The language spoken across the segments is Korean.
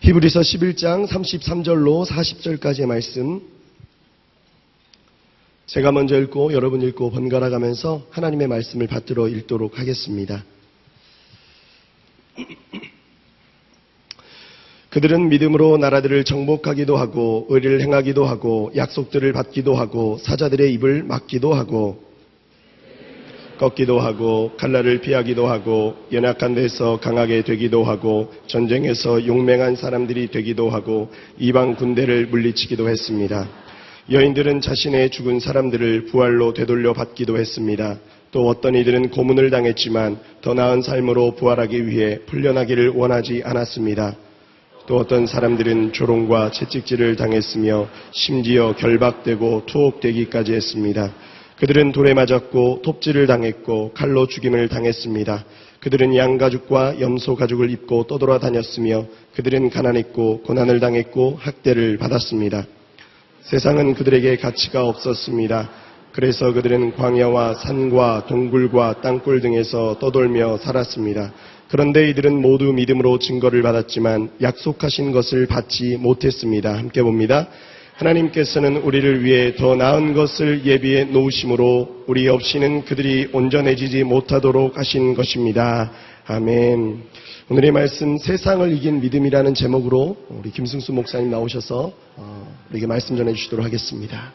히브리서 11장 33절로 40절까지의 말씀, 제가 먼저 읽고 여러분 읽고 번갈아 가면서 하나님의 말씀을 받들어 읽도록 하겠습니다. 그들은 믿음으로 나라들을 정복하기도 하고 의를 행하기도 하고 약속들을 받기도 하고 사자들의 입을 막기도 하고 꺾기도 하고 칼날을 피하기도 하고 연약한 데서 강하게 되기도 하고 전쟁에서 용맹한 사람들이 되기도 하고 이방 군대를 물리치기도 했습니다. 여인들은 자신의 죽은 사람들을 부활로 되돌려 받기도 했습니다. 또 어떤 이들은 고문을 당했지만 더 나은 삶으로 부활하기 위해 풀려나기를 원하지 않았습니다. 또 어떤 사람들은 조롱과 채찍질을 당했으며 심지어 결박되고 투옥되기까지 했습니다. 그들은 돌에 맞았고 톱질을 당했고 칼로 죽임을 당했습니다. 그들은 양가죽과 염소가죽을 입고 떠돌아다녔으며 그들은 가난했고 고난을 당했고 학대를 받았습니다. 세상은 그들에게 가치가 없었습니다. 그래서 그들은 광야와 산과 동굴과 땅굴 등에서 떠돌며 살았습니다. 그런데 이들은 모두 믿음으로 증거를 받았지만 약속하신 것을 받지 못했습니다. 함께 봅니다. 하나님께서는 우리를 위해 더 나은 것을 예비해 놓으심으로 우리 없이는 그들이 온전해지지 못하도록 하신 것입니다. 아멘. 오늘의 말씀, 세상을 이긴 믿음이라는 제목으로 우리 김승수 목사님 나오셔서 우리에게 말씀 전해주시도록 하겠습니다.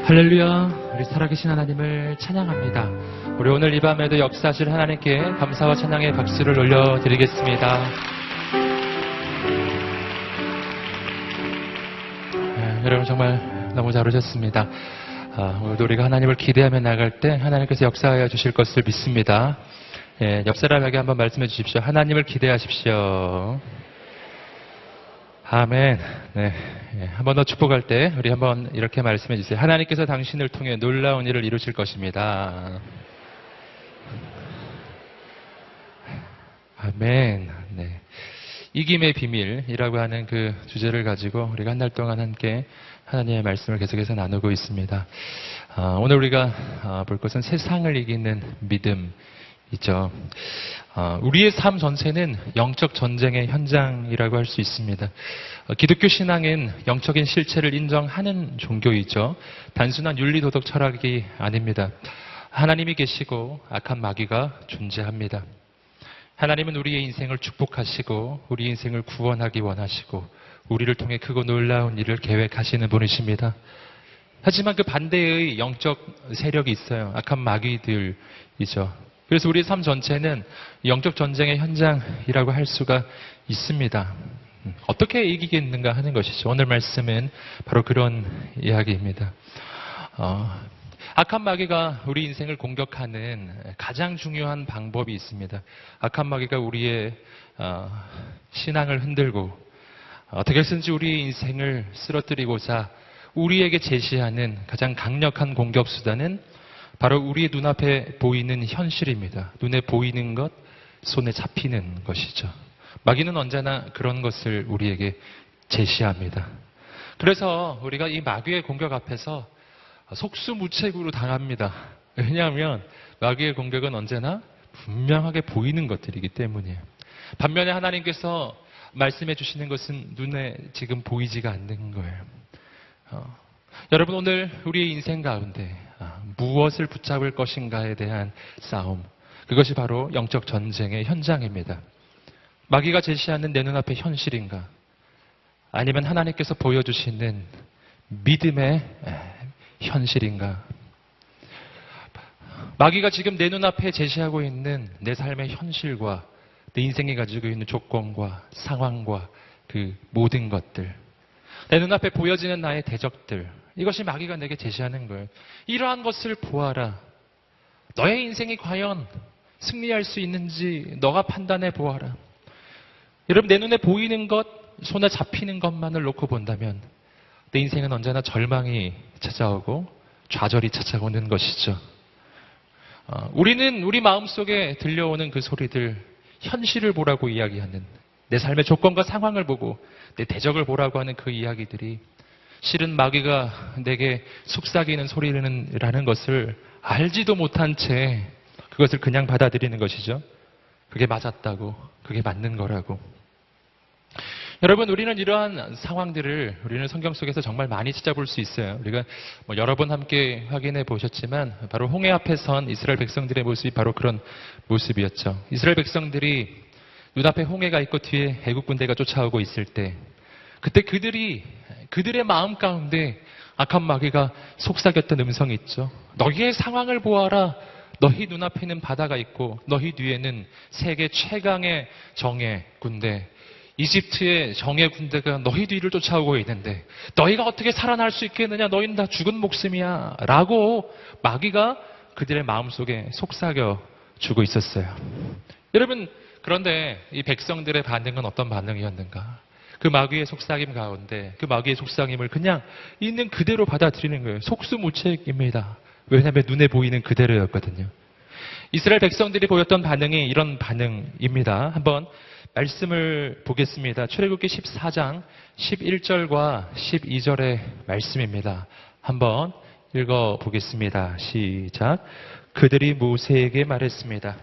할렐루야. 우리 살아계신 하나님을 찬양합니다. 우리 오늘 이 밤에도 역사하실 하나님께 감사와 찬양의 박수를 올려드리겠습니다. 여러분 정말 너무 잘 오셨습니다. 오늘도 우리가 하나님을 기대하며 나갈 때 하나님께서 역사하여 주실 것을 믿습니다. 옆 사람에게 한번 말씀해 주십시오. 하나님을 기대하십시오. 아멘. 네. 한 번 더 축복할 때 우리 한번 이렇게 말씀해 주세요. 하나님께서 당신을 통해 놀라운 일을 이루실 것입니다. 아멘. 네. 이김의 비밀이라고 하는 그 주제를 가지고 우리가 한 달 동안 함께 하나님의 말씀을 계속해서 나누고 있습니다. 오늘 우리가 볼 것은 세상을 이기는 믿음이죠. 우리의 삶 전체는 영적 전쟁의 현장이라고 할 수 있습니다. 기독교 신앙은 영적인 실체를 인정하는 종교이죠. 단순한 윤리도덕 철학이 아닙니다. 하나님이 계시고 악한 마귀가 존재합니다. 하나님은 우리의 인생을 축복하시고 우리 인생을 구원하기 원하시고 우리를 통해 크고 놀라운 일을 계획하시는 분이십니다. 하지만 그 반대의 영적 세력이 있어요. 악한 마귀들이죠. 그래서 우리의 삶 전체는 영적 전쟁의 현장이라고 할 수가 있습니다. 어떻게 이기겠는가 하는 것이죠. 오늘 말씀은 바로 그런 이야기입니다. 악한 마귀가 우리 인생을 공격하는 가장 중요한 방법이 있습니다. 악한 마귀가 우리의 신앙을 흔들고 어떻게 해서든지 우리의 인생을 쓰러뜨리고자 우리에게 제시하는 가장 강력한 공격 수단은 바로 우리의 눈앞에 보이는 현실입니다. 눈에 보이는 것, 손에 잡히는 것이죠. 마귀는 언제나 그런 것을 우리에게 제시합니다. 그래서 우리가 이 마귀의 공격 앞에서 속수무책으로 당합니다. 왜냐하면 마귀의 공격은 언제나 분명하게 보이는 것들이기 때문이에요. 반면에 하나님께서 말씀해 주시는 것은 눈에 지금 보이지가 않는 거예요. 여러분 오늘 우리의 인생 가운데 무엇을 붙잡을 것인가에 대한 싸움, 그것이 바로 영적 전쟁의 현장입니다. 마귀가 제시하는 내 눈앞의 현실인가, 아니면 하나님께서 보여주시는 믿음의 현실인가. 마귀가 지금 내 눈앞에 제시하고 있는 내 삶의 현실과 내 인생이 가지고 있는 조건과 상황과 그 모든 것들, 내 눈앞에 보여지는 나의 대적들, 이것이 마귀가 내게 제시하는 거예요. 이러한 것을 보아라. 너의 인생이 과연 승리할 수 있는지 너가 판단해 보아라. 여러분, 내 눈에 보이는 것, 손에 잡히는 것만을 놓고 본다면 내 인생은 언제나 절망이 찾아오고 좌절이 찾아오는 것이죠. 우리는 우리 마음속에 들려오는 그 소리들, 현실을 보라고 이야기하는, 내 삶의 조건과 상황을 보고 내 대적을 보라고 하는 그 이야기들이 실은 마귀가 내게 속삭이는 소리라는 것을 알지도 못한 채 그것을 그냥 받아들이는 것이죠. 그게 맞았다고, 그게 맞는 거라고. 여러분, 우리는 이러한 상황들을 우리는 성경 속에서 정말 많이 찾아볼 수 있어요. 우리가 여러 번 함께 확인해 보셨지만 바로 홍해 앞에 선 이스라엘 백성들의 모습이 바로 그런 모습이었죠. 이스라엘 백성들이 눈앞에 홍해가 있고 뒤에 애국 군대가 쫓아오고 있을 때 그때 그들의 마음 가운데 악한 마귀가 속삭였던 음성이 있죠. 너희의 상황을 보아라. 너희 눈앞에는 바다가 있고 너희 뒤에는 세계 최강의 정예 군대, 이집트의 정예 군대가 너희 뒤를 쫓아오고 있는데 너희가 어떻게 살아날 수 있겠느냐? 너희는 다 죽은 목숨이야. 라고 마귀가 그들의 마음속에 속삭여 주고 있었어요. 여러분, 그런데 이 백성들의 반응은 어떤 반응이었는가? 그 마귀의 속삭임 가운데 그 마귀의 속삭임을 그냥 있는 그대로 받아들이는 거예요. 속수무책입니다. 왜냐하면 눈에 보이는 그대로였거든요. 이스라엘 백성들이 보였던 반응이 이런 반응입니다. 한번 말씀을 보겠습니다. 출애굽기 14장 11절과 12절의 말씀입니다. 한번 읽어보겠습니다. 시작. 그들이 모세에게 말했습니다.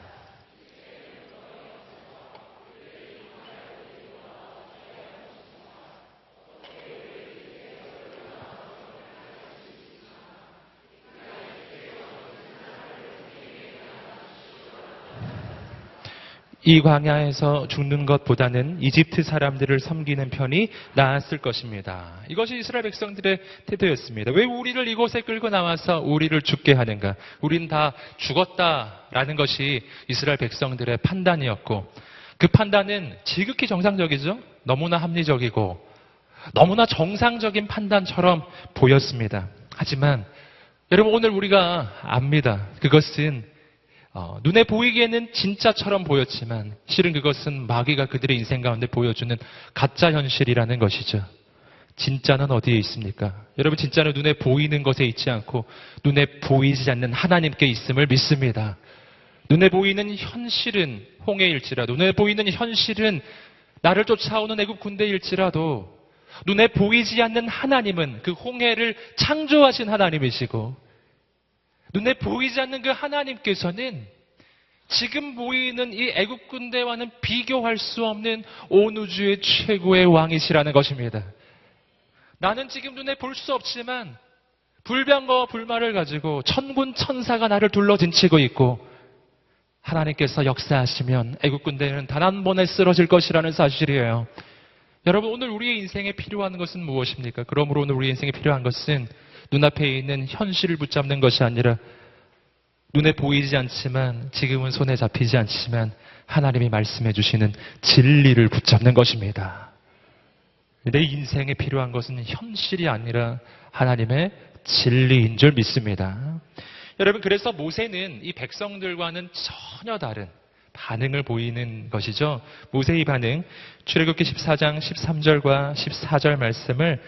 이 광야에서 죽는 것보다는 이집트 사람들을 섬기는 편이 나았을 것입니다. 이것이 이스라엘 백성들의 태도였습니다. 왜 우리를 이곳에 끌고 나와서 우리를 죽게 하는가? 우린 다 죽었다라는 것이 이스라엘 백성들의 판단이었고 그 판단은 지극히 정상적이죠. 너무나 합리적이고 너무나 정상적인 판단처럼 보였습니다. 하지만 여러분, 오늘 우리가 압니다. 그것은 눈에 보이기에는 진짜처럼 보였지만 실은 그것은 마귀가 그들의 인생 가운데 보여주는 가짜 현실이라는 것이죠. 진짜는 어디에 있습니까? 여러분, 진짜는 눈에 보이는 것에 있지 않고 눈에 보이지 않는 하나님께 있음을 믿습니다. 눈에 보이는 현실은 홍해일지라도, 눈에 보이는 현실은 나를 쫓아오는 애국 군대일지라도 눈에 보이지 않는 하나님은 그 홍해를 창조하신 하나님이시고 눈에 보이지 않는 그 하나님께서는 지금 보이는 이 애국 군대와는 비교할 수 없는 온 우주의 최고의 왕이시라는 것입니다. 나는 지금 눈에 볼 수 없지만 불병거와 불말을 가지고 천군 천사가 나를 둘러진치고 있고 하나님께서 역사하시면 애국 군대는 단 한 번에 쓰러질 것이라는 사실이에요. 여러분, 오늘 우리의 인생에 필요한 것은 무엇입니까? 그러므로 오늘 우리의 인생에 필요한 것은 눈앞에 있는 현실을 붙잡는 것이 아니라 눈에 보이지 않지만 지금은 손에 잡히지 않지만 하나님이 말씀해 주시는 진리를 붙잡는 것입니다. 내 인생에 필요한 것은 현실이 아니라 하나님의 진리인 줄 믿습니다. 여러분, 그래서 모세는 이 백성들과는 전혀 다른 반응을 보이는 것이죠. 모세의 반응, 출애굽기 14장 13절과 14절 말씀을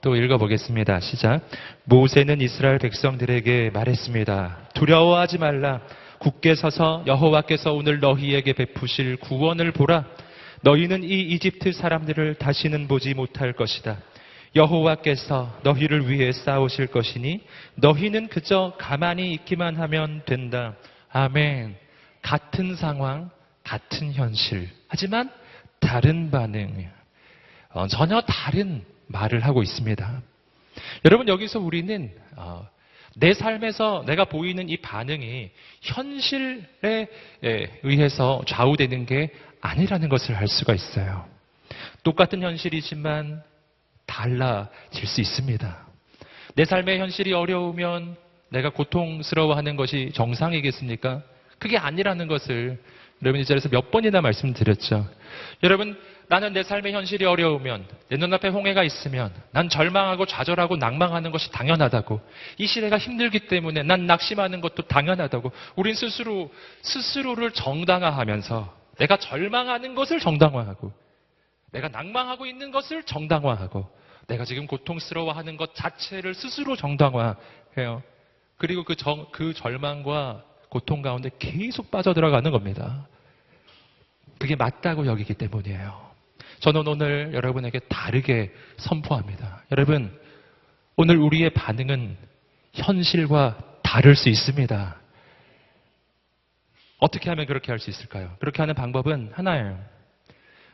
또 읽어보겠습니다. 시작. 모세는 이스라엘 백성들에게 말했습니다. 두려워하지 말라. 굳게 서서 여호와께서 오늘 너희에게 베푸실 구원을 보라. 너희는 이 이집트 사람들을 다시는 보지 못할 것이다. 여호와께서 너희를 위해 싸우실 것이니 너희는 그저 가만히 있기만 하면 된다. 아멘. 같은 상황, 같은 현실, 하지만 다른 반응, 전혀 다른 말을 하고 있습니다. 여러분, 여기서 우리는 내 삶에서 내가 보이는 이 반응이 현실에 의해서 좌우되는 게 아니라는 것을 알 수가 있어요. 똑같은 현실이지만 달라질 수 있습니다. 내 삶의 현실이 어려우면 내가 고통스러워하는 것이 정상이겠습니까? 그게 아니라는 것을 여러분 이 자리에서 몇 번이나 말씀드렸죠. 여러분, 나는 내 삶의 현실이 어려우면, 내 눈앞에 홍해가 있으면 난 절망하고 좌절하고 낭망하는 것이 당연하다고, 이 시대가 힘들기 때문에 난 낙심하는 것도 당연하다고, 우린 스스로를 정당화하면서 내가 절망하는 것을 정당화하고 내가 낭망하고 있는 것을 정당화하고 내가 지금 고통스러워하는 것 자체를 스스로 정당화해요. 그리고 그 절망과 고통 가운데 계속 빠져들어가는 겁니다. 그게 맞다고 여기기 때문이에요. 저는 오늘 여러분에게 다르게 선포합니다. 여러분, 오늘 우리의 반응은 현실과 다를 수 있습니다. 어떻게 하면 그렇게 할 수 있을까요? 그렇게 하는 방법은 하나예요.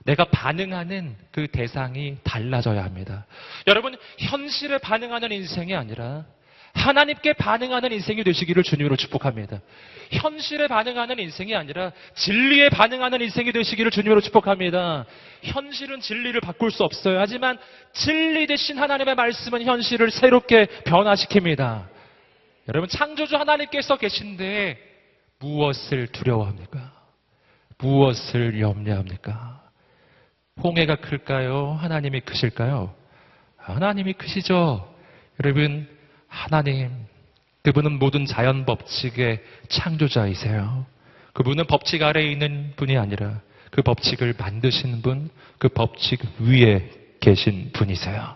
내가 반응하는 그 대상이 달라져야 합니다. 여러분, 현실에 반응하는 인생이 아니라 하나님께 반응하는 인생이 되시기를 주님으로 축복합니다. 현실에 반응하는 인생이 아니라 진리에 반응하는 인생이 되시기를 주님으로 축복합니다. 현실은 진리를 바꿀 수 없어요. 하지만 진리 대신 하나님의 말씀은 현실을 새롭게 변화시킵니다. 여러분, 창조주 하나님께서 계신데 무엇을 두려워합니까? 무엇을 염려합니까? 홍해가 클까요? 하나님이 크실까요? 하나님이 크시죠. 여러분, 하나님, 그분은 모든 자연 법칙의 창조자이세요. 그분은 법칙 아래에 있는 분이 아니라 그 법칙을 만드신 분, 그 법칙 위에 계신 분이세요.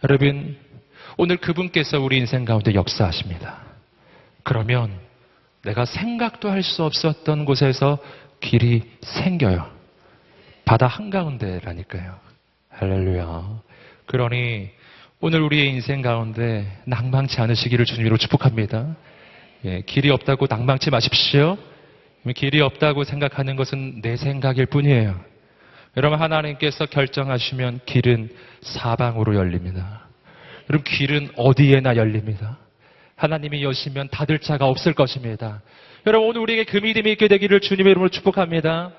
여러분, 오늘 그분께서 우리 인생 가운데 역사하십니다. 그러면 내가 생각도 할 수 없었던 곳에서 길이 생겨요. 바다 한가운데라니까요. 할렐루야. 그러니 오늘 우리의 인생 가운데 낭망치 않으시기를 주님으로 축복합니다. 길이 없다고 낭망치 마십시오. 길이 없다고 생각하는 것은 내 생각일 뿐이에요. 여러분, 하나님께서 결정하시면 길은 사방으로 열립니다. 여러분, 길은 어디에나 열립니다. 하나님이 여시면 닫을 자가 없을 것입니다. 여러분, 오늘 우리에게 그 믿음이 있게 되기를 주님의 이름으로 축복합니다.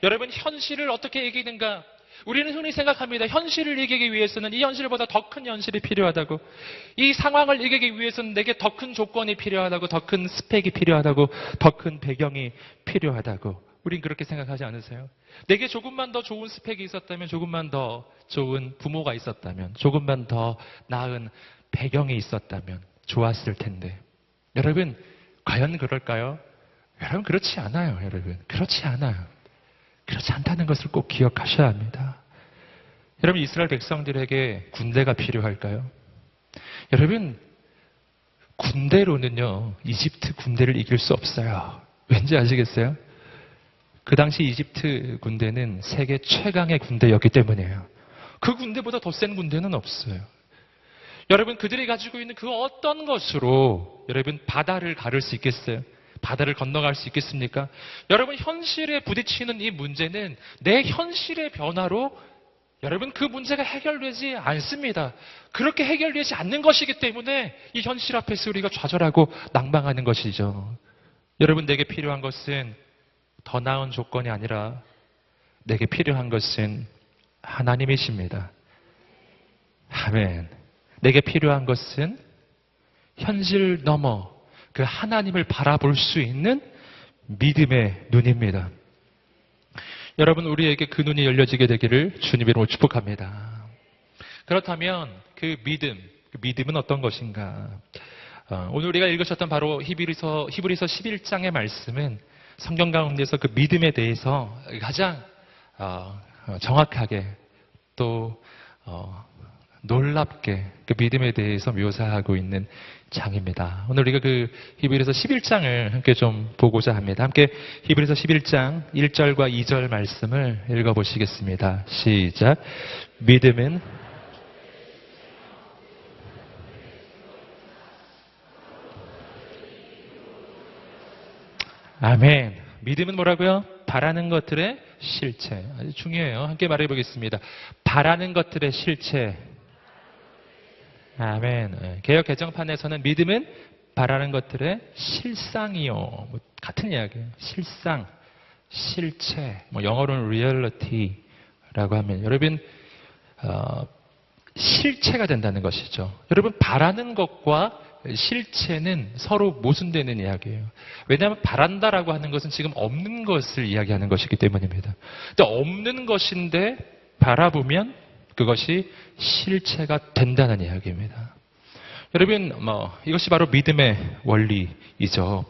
여러분, 현실을 어떻게 이기는가? 우리는 흔히 생각합니다. 현실을 이기기 위해서는 이 현실보다 더 큰 현실이 필요하다고. 이 상황을 이기기 위해서는 내게 더 큰 조건이 필요하다고, 더 큰 스펙이 필요하다고, 더 큰 배경이 필요하다고. 우린 그렇게 생각하지 않으세요? 내게 조금만 더 좋은 스펙이 있었다면, 조금만 더 좋은 부모가 있었다면, 조금만 더 나은 배경이 있었다면 좋았을 텐데. 여러분, 과연 그럴까요? 여러분, 그렇지 않아요. 여러분, 그렇지 않아요. 그렇지 않다는 것을 꼭 기억하셔야 합니다. 여러분, 이스라엘 백성들에게 군대가 필요할까요? 여러분, 군대로는요, 이집트 군대를 이길 수 없어요. 왠지 아시겠어요? 그 당시 이집트 군대는 세계 최강의 군대였기 때문이에요. 그 군대보다 더 센 군대는 없어요. 여러분, 그들이 가지고 있는 그 어떤 것으로 여러분 바다를 가를 수 있겠어요? 바다를 건너갈 수 있겠습니까? 여러분, 현실에 부딪히는 이 문제는 내 현실의 변화로 여러분 그 문제가 해결되지 않습니다. 그렇게 해결되지 않는 것이기 때문에 이 현실 앞에서 우리가 좌절하고 낭망하는 것이죠. 여러분, 내게 필요한 것은 더 나은 조건이 아니라 내게 필요한 것은 하나님이십니다. 아멘. 내게 필요한 것은 현실 넘어 그 하나님을 바라볼 수 있는 믿음의 눈입니다. 여러분, 우리에게 그 눈이 열려지게 되기를 주님의 이름으로 축복합니다. 그렇다면 그 믿음은 어떤 것인가? 오늘 우리가 읽으셨던 바로 히브리서 11장의 말씀은 성경 가운데서 그 믿음에 대해서 가장 정확하게 또 놀랍게 그 믿음에 대해서 묘사하고 있는 장입니다. 오늘 우리가 그 히브리서 11장을 함께 좀 보고자 합니다. 함께 히브리서 11장 1절과 2절 말씀을 읽어보시겠습니다. 시작. 믿음은 아멘. 믿음은 뭐라고요? 바라는 것들의 실체. 아주 중요해요. 함께 말해보겠습니다. 바라는 것들의 실체. 아멘. 개역 개정판에서는 믿음은 바라는 것들의 실상이요. 같은 이야기예요. 실상, 실체. 영어로는 reality라고 하면 여러분 실체가 된다는 것이죠. 여러분, 바라는 것과 실체는 서로 모순되는 이야기예요. 왜냐하면 바란다라고 하는 것은 지금 없는 것을 이야기하는 것이기 때문입니다. 없는 것인데 바라보면 그것이 실체가 된다는 이야기입니다. 여러분, 이것이 바로 믿음의 원리이죠.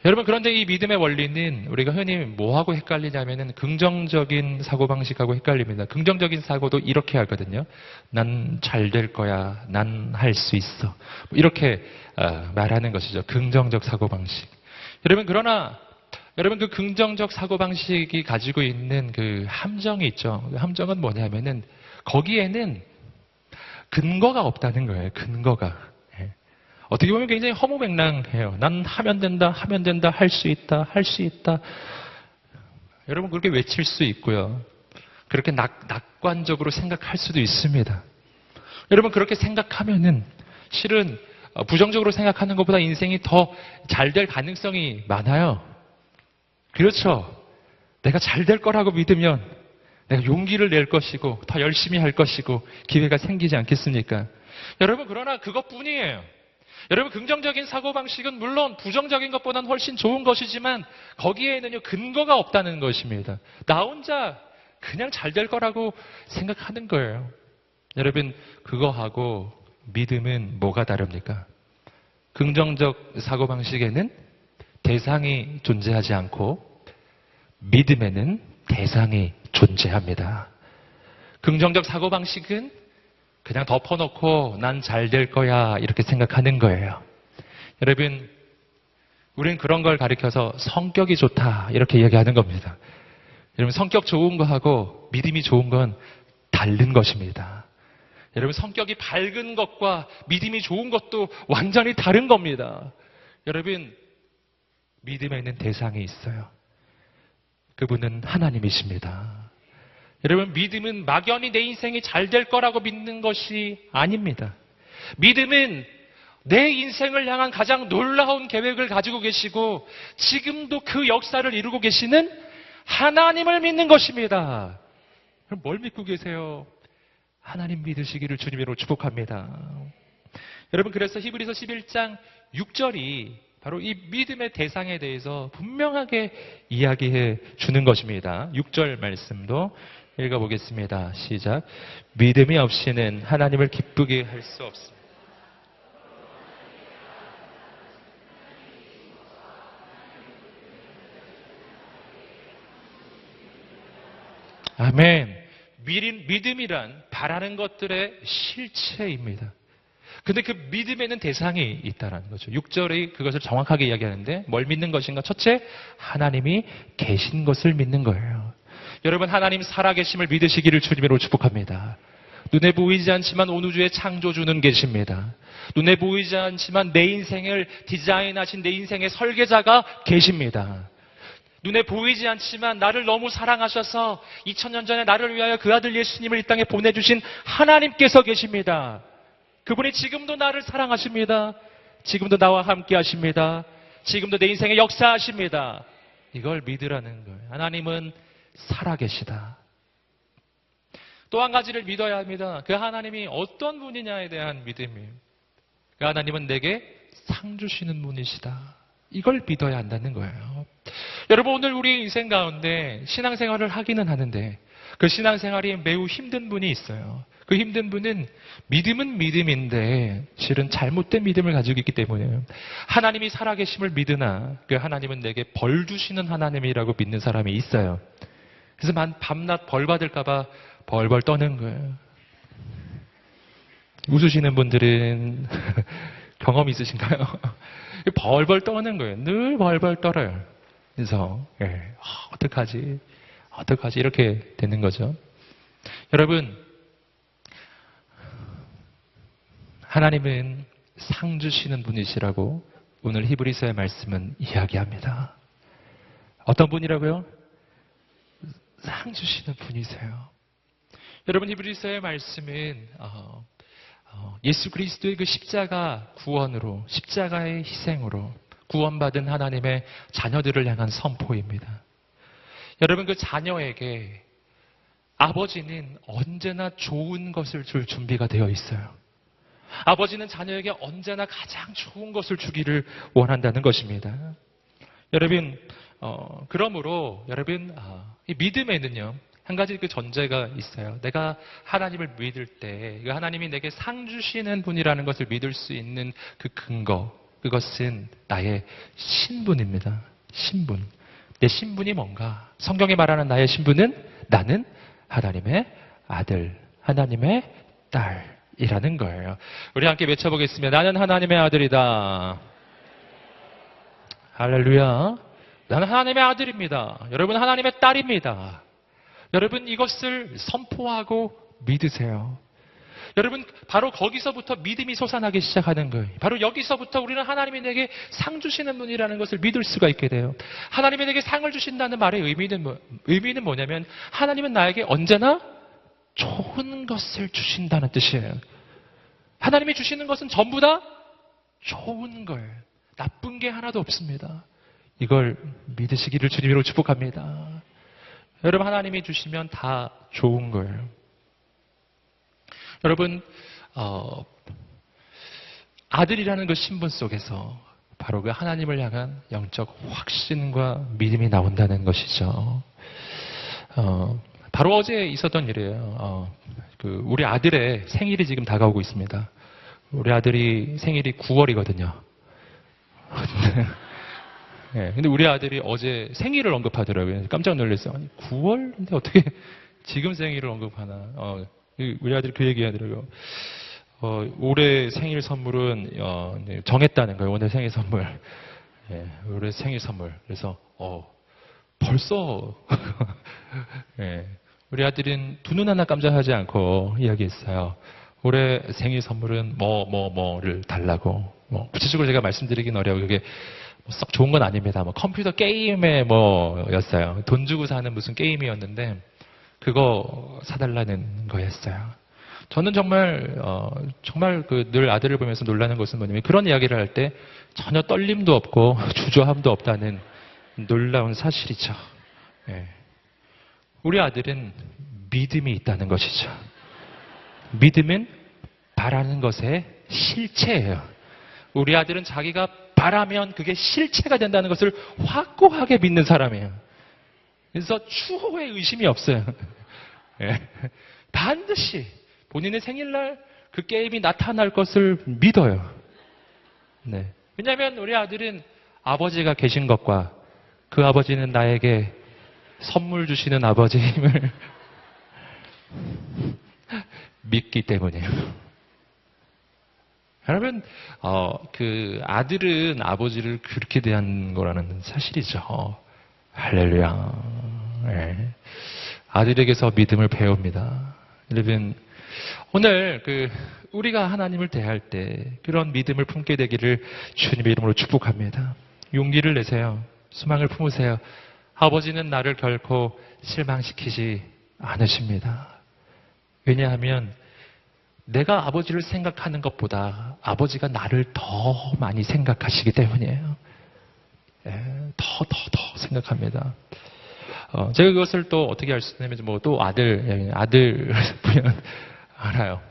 여러분, 그런데 이 믿음의 원리는 우리가 흔히 뭐하고 헷갈리냐면은 긍정적인 사고방식하고 헷갈립니다. 긍정적인 사고도 이렇게 하거든요. 난 잘 될 거야. 난 할 수 있어. 이렇게 말하는 것이죠. 긍정적 사고방식. 여러분, 그러나 여러분, 그 긍정적 사고방식이 가지고 있는 그 함정이 있죠. 그 함정은 뭐냐면은 거기에는 근거가 없다는 거예요. 근거가. 어떻게 보면 굉장히 허무맹랑해요. 난 하면 된다, 하면 된다, 할 수 있다, 할 수 있다. 여러분 그렇게 외칠 수 있고요. 그렇게 낙관적으로 생각할 수도 있습니다. 여러분 그렇게 생각하면은 실은 부정적으로 생각하는 것보다 인생이 더 잘 될 가능성이 많아요. 그렇죠? 내가 잘 될 거라고 믿으면 내가 용기를 낼 것이고 더 열심히 할 것이고 기회가 생기지 않겠습니까? 여러분 그러나 그것뿐이에요. 여러분 긍정적인 사고방식은 물론 부정적인 것보다는 훨씬 좋은 것이지만 거기에는요 근거가 없다는 것입니다. 나 혼자 그냥 잘 될 거라고 생각하는 거예요. 여러분 그거하고 믿음은 뭐가 다릅니까? 긍정적 사고방식에는 대상이 존재하지 않고 믿음에는 대상이 존재합니다. 긍정적 사고방식은 그냥 덮어놓고 난 잘 될 거야 이렇게 생각하는 거예요. 여러분 우리는 그런 걸 가리켜서 성격이 좋다 이렇게 얘기하는 겁니다. 여러분 성격 좋은 거하고 믿음이 좋은 건 다른 것입니다. 여러분 성격이 밝은 것과 믿음이 좋은 것도 완전히 다른 겁니다. 여러분 믿음에는 대상이 있어요. 그분은 하나님이십니다. 여러분 믿음은 막연히 내 인생이 잘 될 거라고 믿는 것이 아닙니다. 믿음은 내 인생을 향한 가장 놀라운 계획을 가지고 계시고 지금도 그 역사를 이루고 계시는 하나님을 믿는 것입니다. 그럼 뭘 믿고 계세요? 하나님 믿으시기를 주님으로 축복합니다. 여러분 그래서 히브리서 11장 6절이 바로 이 믿음의 대상에 대해서 분명하게 이야기해 주는 것입니다. 6절 말씀도 읽어보겠습니다. 시작. 믿음이 없이는 하나님을 기쁘게 할 수 없습니다. 아멘. 믿음이란 바라는 것들의 실체입니다. 근데 그 믿음에는 대상이 있다는 거죠. 6절이 그것을 정확하게 이야기하는데 뭘 믿는 것인가? 첫째, 하나님이 계신 것을 믿는 거예요. 여러분 하나님 살아계심을 믿으시기를 주님으로 축복합니다. 눈에 보이지 않지만 온 우주의 창조주는 계십니다. 눈에 보이지 않지만 내 인생을 디자인하신 내 인생의 설계자가 계십니다. 눈에 보이지 않지만 나를 너무 사랑하셔서 2000년 전에 나를 위하여 그 아들 예수님을 이 땅에 보내주신 하나님께서 계십니다. 그분이 지금도 나를 사랑하십니다. 지금도 나와 함께 하십니다. 지금도 내 인생에 역사하십니다. 이걸 믿으라는 거예요. 하나님은 살아계시다. 또 한 가지를 믿어야 합니다. 그 하나님이 어떤 분이냐에 대한 믿음이에요. 그 하나님은 내게 상 주시는 분이시다. 이걸 믿어야 한다는 거예요. 여러분 오늘 우리 인생 가운데 신앙생활을 하기는 하는데 그 신앙생활이 매우 힘든 분이 있어요. 그 힘든 분은 믿음은 믿음인데 실은 잘못된 믿음을 가지고 있기 때문에 하나님이 살아계심을 믿으나 그 하나님은 내게 벌 주시는 하나님이라고 믿는 사람이 있어요. 그래서 밤낮 벌 받을까 봐 벌벌 떠는 거예요. 웃으시는 분들은 경험 있으신가요? 벌벌 떠는 거예요. 늘 벌벌 떨어요. 그래서 어떡하지? 어떡하지? 이렇게 되는 거죠. 여러분 하나님은 상 주시는 분이시라고 오늘 히브리서의 말씀은 이야기합니다. 어떤 분이라고요? 상 주시는 분이세요. 여러분 히브리서의 말씀은 예수 그리스도의 그 십자가 구원으로 십자가의 희생으로 구원받은 하나님의 자녀들을 향한 선포입니다. 여러분 그 자녀에게 아버지는 언제나 좋은 것을 줄 준비가 되어 있어요. 아버지는 자녀에게 언제나 가장 좋은 것을 주기를 원한다는 것입니다. 여러분 그러므로 여러분 이 믿음에는요 한 가지 그 전제가 있어요. 내가 하나님을 믿을 때 그 하나님이 내게 상 주시는 분이라는 것을 믿을 수 있는 그 근거, 그것은 나의 신분입니다. 신분. 내 신분이 뭔가? 성경이 말하는 나의 신분은 나는 하나님의 아들, 하나님의 딸이라는 거예요. 우리 함께 외쳐보겠습니다. 나는 하나님의 아들이다. 할렐루야. 나는 하나님의 아들입니다. 여러분 하나님의 딸입니다. 여러분 이것을 선포하고 믿으세요. 여러분, 바로 거기서부터 믿음이 솟아나기 시작하는 거예요. 바로 여기서부터 우리는 하나님이 내게 상 주시는 분이라는 것을 믿을 수가 있게 돼요. 하나님이 내게 상을 주신다는 말의 의미는 뭐냐면 하나님은 나에게 언제나 좋은 것을 주신다는 뜻이에요. 하나님이 주시는 것은 전부 다 좋은 거예요. 나쁜 게 하나도 없습니다. 이걸 믿으시기를 주님으로 축복합니다. 여러분, 하나님이 주시면 다 좋은 거예요. 여러분, 아들이라는 그 신분 속에서 바로 그 하나님을 향한 영적 확신과 믿음이 나온다는 것이죠. 바로 어제 있었던 일이에요. 우리 아들의 생일이 지금 다가오고 있습니다. 우리 아들이 생일이 9월이거든요. 네, 근데 우리 아들이 어제 생일을 언급하더라고요. 깜짝 놀랐어요. 아니, 9월인데 어떻게 지금 생일을 언급하나. 우리 아들이 그 얘기 하더라고요. 올해 생일 선물은 정했다는 거예요. 오늘 생일 선물. 올해 생일 선물. 그래서 벌써 우리 아들은 두 눈 하나 깜짝하지 않고 이야기했어요. 올해 생일 선물은 뭐를 달라고. 구체적으로 제가 말씀드리긴 어려워요. 그게 썩 좋은 건 아닙니다. 컴퓨터 게임의 뭐였어요. 돈 주고 사는 무슨 게임이었는데 그거 사달라는 거였어요. 저는 정말 늘 아들을 보면서 놀라는 것은 뭐냐면 그런 이야기를 할 때 전혀 떨림도 없고 주저함도 없다는 놀라운 사실이죠. 우리 아들은 믿음이 있다는 것이죠. 믿음은 바라는 것의 실체예요. 우리 아들은 자기가 바라면 그게 실체가 된다는 것을 확고하게 믿는 사람이에요. 그래서 추호의 의심이 없어요. 반드시 본인의 생일날 그 게임이 나타날 것을 믿어요. 왜냐하면 우리 아들은 아버지가 계신 것과 그 아버지는 나에게 선물 주시는 아버지임을 믿기 때문이에요. 여러분, 그 아들은 아버지를 그렇게 대한 거라는 사실이죠. 할렐루야. 아들에게서 믿음을 배웁니다. 여러분, 오늘 우리가 하나님을 대할 때 그런 믿음을 품게 되기를 주님의 이름으로 축복합니다. 용기를 내세요. 소망을 품으세요. 아버지는 나를 결코 실망시키지 않으십니다. 왜냐하면 내가 아버지를 생각하는 것보다 아버지가 나를 더 많이 생각하시기 때문이에요. 더 생각합니다. 제가 그것을 또 어떻게 알 수 있냐면 또 아들 보면 알아요.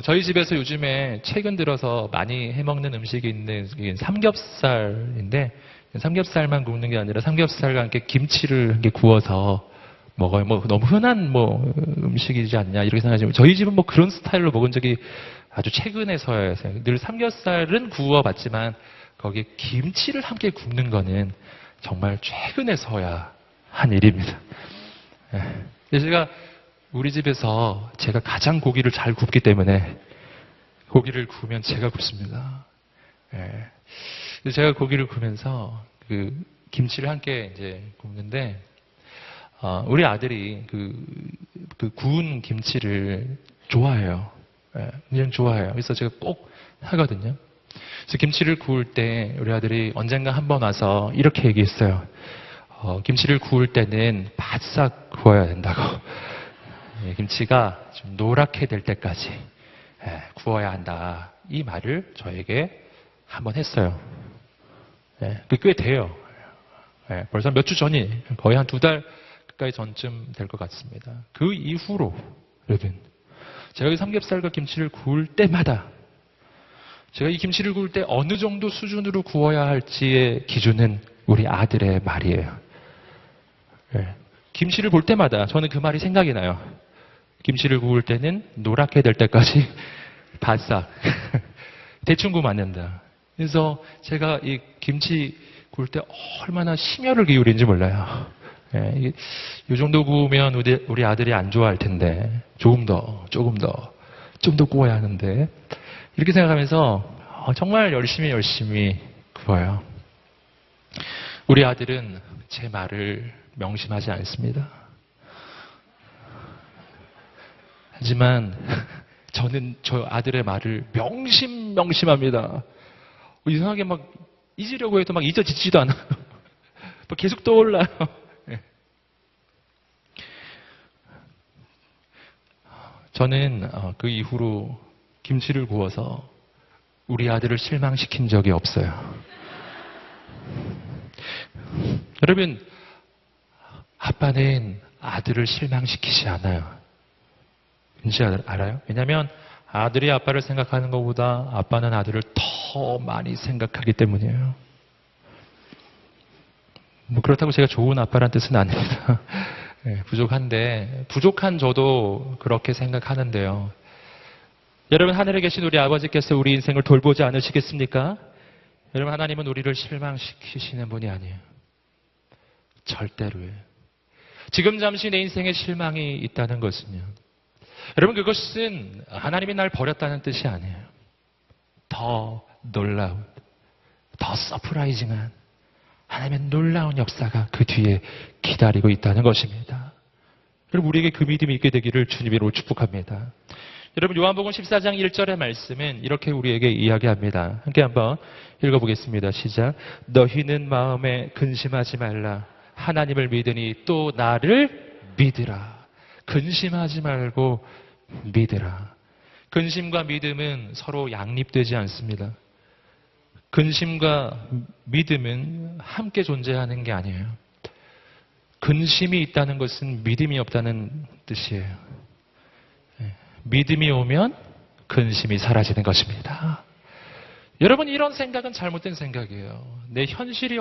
저희 집에서 요즘에 최근 들어서 많이 해먹는 음식이 있는데 삼겹살인데 삼겹살만 굽는 게 아니라 삼겹살과 함께 김치를 함께 구워서 먹어요. 너무 흔한 음식이지 않냐 이렇게 생각하지만 저희 집은 그런 스타일로 먹은 적이 아주 최근에서야. 늘 삼겹살은 구워봤지만 거기에 김치를 함께 굽는 거는 정말 최근에서야 한 일입니다. 제가 우리 집에서 제가 가장 고기를 잘 굽기 때문에 고기를 구우면 제가 굽습니다. 제가 고기를 구우면서 그 김치를 함께 이제 굽는데 우리 아들이 그 구운 김치를 좋아해요. 그냥 좋아해요. 그래서 제가 꼭 하거든요. 그래서 김치를 구울 때 우리 아들이 언젠가 한번 와서 이렇게 얘기했어요. 김치를 구울 때는 바싹 구워야 된다고. 김치가 좀 노랗게 될 때까지 구워야 한다. 이 말을 저에게 한번 했어요. 꽤 돼요. 벌써 몇 주 전이 거의 한 2달 가까이 전쯤 될 것 같습니다. 그 이후로 여러분 제가 이 삼겹살과 김치를 구울 때마다 제가 이 김치를 구울 때 어느 정도 수준으로 구워야 할지의 기준은 우리 아들의 말이에요. 김치를 볼 때마다 저는 그 말이 생각이 나요. 김치를 구울 때는 노랗게 될 때까지 바싹 대충 구우면 안 된다. 그래서 제가 이 김치 구울 때 얼마나 심혈을 기울인지 몰라요. 이 정도 구우면 우리 아들이 안 좋아할 텐데 조금 더 좀 더 구워야 하는데 이렇게 생각하면서 정말 열심히 구워요. 우리 아들은 제 말을 명심하지 않습니다. 하지만 저는 저 아들의 말을 명심합니다. 이상하게 막 잊으려고 해도 막 잊어지지도 않아요. 계속 떠올라요. 저는 그 이후로 김치를 구워서 우리 아들을 실망시킨 적이 없어요. 여러분, 아빠는 아들을 실망시키지 않아요. 왠지 알아요? 왜냐하면 아들이 아빠를 생각하는 것보다 아빠는 아들을 더 많이 생각하기 때문이에요. 뭐 그렇다고 제가 좋은 아빠란 뜻은 아닙니다. 네, 부족한데 부족한 저도 그렇게 생각하는데요. 여러분, 하늘에 계신 우리 아버지께서 우리 인생을 돌보지 않으시겠습니까? 여러분, 하나님은 우리를 실망시키시는 분이 아니에요. 절대로요. 지금 잠시 내 인생에 실망이 있다는 것은요, 여러분, 그것은 하나님이 날 버렸다는 뜻이 아니에요. 더 놀라운, 더 서프라이징한 하나님의 놀라운 역사가 그 뒤에 기다리고 있다는 것입니다. 여러분, 우리에게 그 믿음이 있게 되기를 주님으로 축복합니다. 여러분, 요한복음 14장 1절의 말씀은 이렇게 우리에게 이야기합니다. 함께 한번 읽어보겠습니다. 시작. 너희는 마음에 근심하지 말라. 하나님을 믿으니 또 나를 믿으라. 근심하지 말고 믿으라. 근심과 믿음은 서로 양립되지 않습니다. 근심과 믿음은 함께 존재하는 게 아니에요. 근심이 있다는 것은 믿음이 없다는 뜻이에요. 믿음이 오면 근심이 사라지는 것입니다. 여러분, 이런 생각은 잘못된 생각이에요. 내 현실이